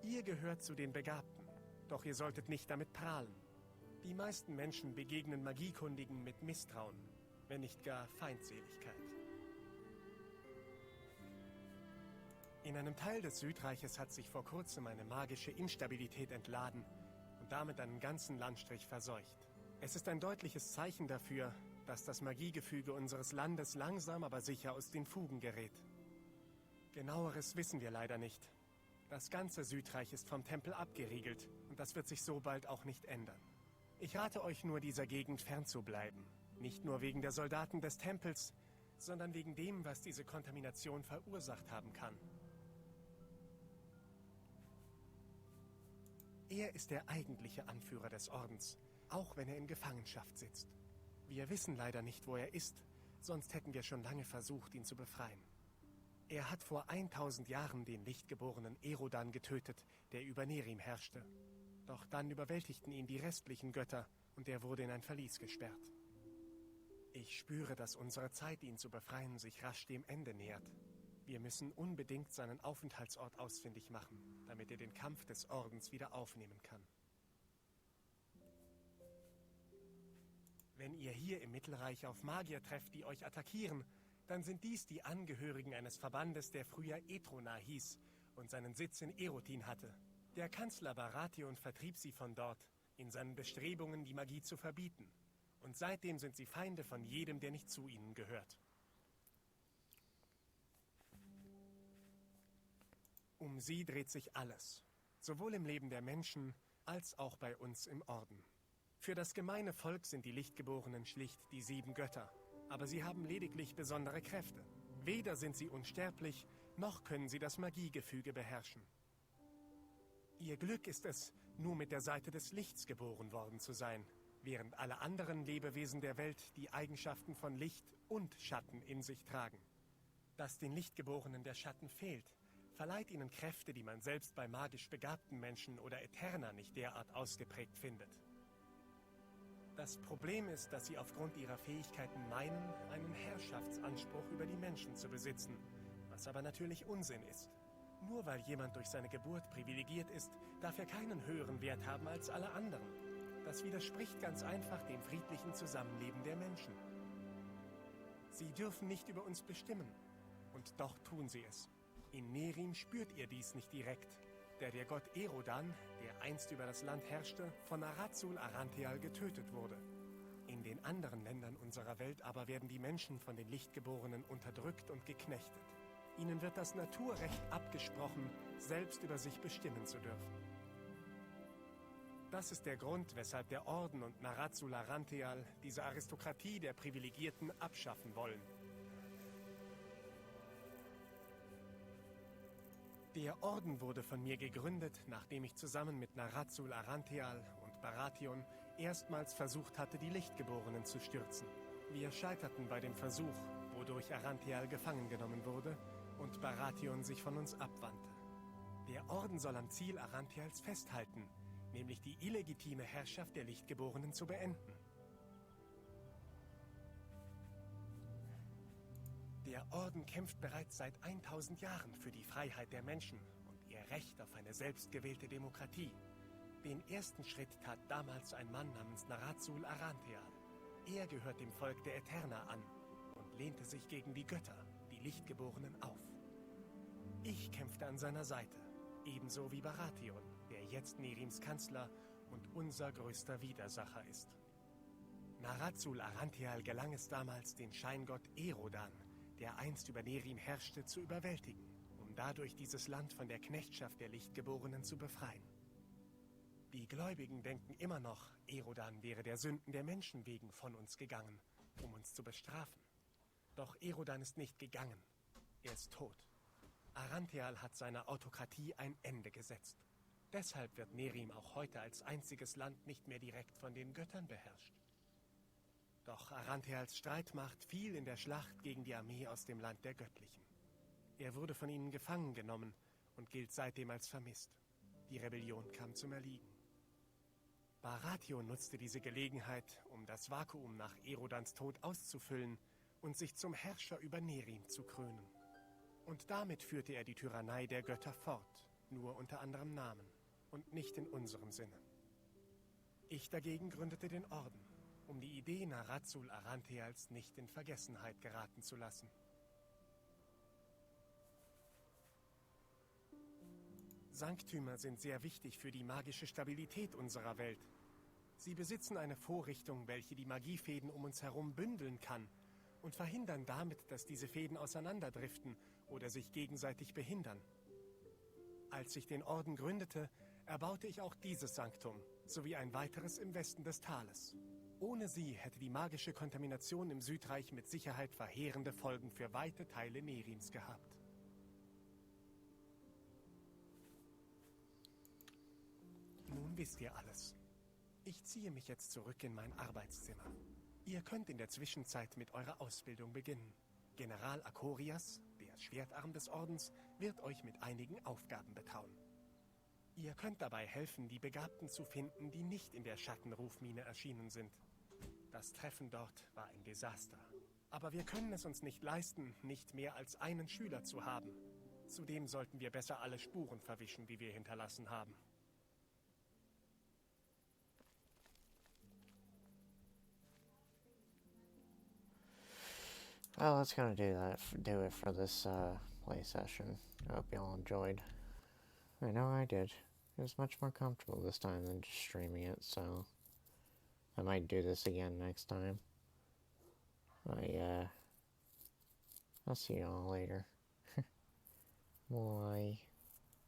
Ihr gehört zu den Begabten, doch ihr solltet nicht damit prahlen. Die meisten Menschen begegnen Magiekundigen mit Misstrauen, wenn nicht gar Feindseligkeit. In einem Teil des Südreiches hat sich vor kurzem eine magische Instabilität entladen und damit einen ganzen Landstrich verseucht. Es ist ein deutliches Zeichen dafür, dass das Magiegefüge unseres Landes langsam aber sicher aus den Fugen gerät. Genaueres wissen wir leider nicht. Das ganze Südreich ist vom Tempel abgeriegelt und das wird sich so bald auch nicht ändern. Ich rate euch nur, dieser Gegend fernzubleiben. Nicht nur wegen der Soldaten des Tempels, sondern wegen dem, was diese Kontamination verursacht haben kann. Er ist der eigentliche Anführer des Ordens, auch wenn er in Gefangenschaft sitzt. Wir wissen leider nicht, wo er ist, sonst hätten wir schon lange versucht, ihn zu befreien. Er hat vor 1000 Jahren den lichtgeborenen Erodan getötet, der über Nehrim herrschte. Doch dann überwältigten ihn die restlichen Götter und er wurde in ein Verlies gesperrt. Ich spüre, dass unsere Zeit, ihn zu befreien, sich rasch dem Ende nähert. Wir müssen unbedingt seinen Aufenthaltsort ausfindig machen, damit er den Kampf des Ordens wieder aufnehmen kann. Wenn ihr hier im Mittelreich auf Magier trefft, die euch attackieren, dann sind dies die Angehörigen eines Verbandes, der früher Etrona hieß und seinen Sitz in Erotin hatte. Der Kanzler Baratheon vertrieb sie von dort, in seinen Bestrebungen, die Magie zu verbieten. Und seitdem sind sie Feinde von jedem, der nicht zu ihnen gehört. Um sie dreht sich alles, sowohl im Leben der Menschen als auch bei uns im Orden. Für das gemeine Volk sind die Lichtgeborenen schlicht die 7 Götter, aber sie haben lediglich besondere Kräfte. Weder sind sie unsterblich, noch können sie das Magiegefüge beherrschen. Ihr Glück ist es, nur mit der Seite des Lichts geboren worden zu sein, während alle anderen Lebewesen der Welt die Eigenschaften von Licht und Schatten in sich tragen. Dass den Lichtgeborenen der Schatten fehlt, verleiht ihnen Kräfte, die man selbst bei magisch begabten Menschen oder Eterna nicht derart ausgeprägt findet. Das Problem ist, dass sie aufgrund ihrer Fähigkeiten meinen, einen Herrschaftsanspruch über die Menschen zu besitzen, was aber natürlich Unsinn ist. Nur weil jemand durch seine Geburt privilegiert ist, darf er keinen höheren Wert haben als alle anderen. Das widerspricht ganz einfach dem friedlichen Zusammenleben der Menschen. Sie dürfen nicht über uns bestimmen, und doch tun sie es. In Nehrim spürt ihr dies nicht direkt, der Gott Erodan, der einst über das Land herrschte, von Narazul Arantheal getötet wurde. In den anderen Ländern unserer Welt aber werden die Menschen von den Lichtgeborenen unterdrückt und geknechtet. Ihnen wird das Naturrecht abgesprochen, selbst über sich bestimmen zu dürfen. Das ist der Grund, weshalb der Orden und Narazul Arantheal diese Aristokratie der Privilegierten abschaffen wollen. Der Orden wurde von mir gegründet, nachdem ich zusammen mit Narazul Arantheal und Baratheon erstmals versucht hatte, die Lichtgeborenen zu stürzen. Wir scheiterten bei dem Versuch, wodurch Arantheal gefangen genommen wurde und Baratheon sich von uns abwandte. Der Orden soll am Ziel Arantheals festhalten, nämlich die illegitime Herrschaft der Lichtgeborenen zu beenden. Der Orden kämpft bereits seit 1000 Jahren für die Freiheit der Menschen und ihr Recht auf eine selbstgewählte Demokratie. Den ersten Schritt tat damals ein Mann namens Narazul Arantheal. Er gehört dem Volk der Eterna an und lehnte sich gegen die Götter, die Lichtgeborenen, auf. Ich kämpfte an seiner Seite, ebenso wie Baratheon, der jetzt Nehrims Kanzler und unser größter Widersacher ist. Narazul Arantheal gelang es damals, den Scheingott Erodan, der einst über Nehrim herrschte, zu überwältigen, um dadurch dieses Land von der Knechtschaft der Lichtgeborenen zu befreien. Die Gläubigen denken immer noch, Erodan wäre der Sünden der Menschen wegen von uns gegangen, um uns zu bestrafen. Doch Erodan ist nicht gegangen. Er ist tot. Arantheal hat seiner Autokratie ein Ende gesetzt. Deshalb wird Nehrim auch heute als einziges Land nicht mehr direkt von den Göttern beherrscht. Doch Arantheals Streitmacht fiel in der Schlacht gegen die Armee aus dem Land der Göttlichen. Er wurde von ihnen gefangen genommen und gilt seitdem als vermisst. Die Rebellion kam zum Erliegen. Baratheon nutzte diese Gelegenheit, um das Vakuum nach Erodans Tod auszufüllen und sich zum Herrscher über Nehrim zu krönen. Und damit führte er die Tyrannei der Götter fort, nur unter anderem Namen und nicht in unserem Sinne. Ich dagegen gründete den Orden, um die Idee Narazul Arantheals nicht in Vergessenheit geraten zu lassen. Sanktümer sind sehr wichtig für die magische Stabilität unserer Welt. Sie besitzen eine Vorrichtung, welche die Magiefäden um uns herum bündeln kann und verhindern damit, dass diese Fäden auseinanderdriften oder sich gegenseitig behindern. Als ich den Orden gründete, erbaute ich auch dieses Sanktum, sowie ein weiteres im Westen des Tales. Ohne sie hätte die magische Kontamination im Südreich mit Sicherheit verheerende Folgen für weite Teile Nehrims gehabt. Nun wisst ihr alles. Ich ziehe mich jetzt zurück in mein Arbeitszimmer. Ihr könnt in der Zwischenzeit mit eurer Ausbildung beginnen. General Akorias, der Schwertarm des Ordens, wird euch mit einigen Aufgaben betrauen. Ihr könnt dabei helfen, die Begabten zu finden, die nicht in der Schattenrufmine erschienen sind. Das Treffen dort war ein Desaster. Aber wir können es uns nicht leisten, nicht mehr als einen Schüler zu haben. Zudem sollten wir besser alle Spuren verwischen, die wir hinterlassen haben. Well, that's gonna do it for this play session. I hope y'all enjoyed. I know I did. It was much more comfortable this time than just streaming it, so I might do this again next time. I'll see y'all later. Bye.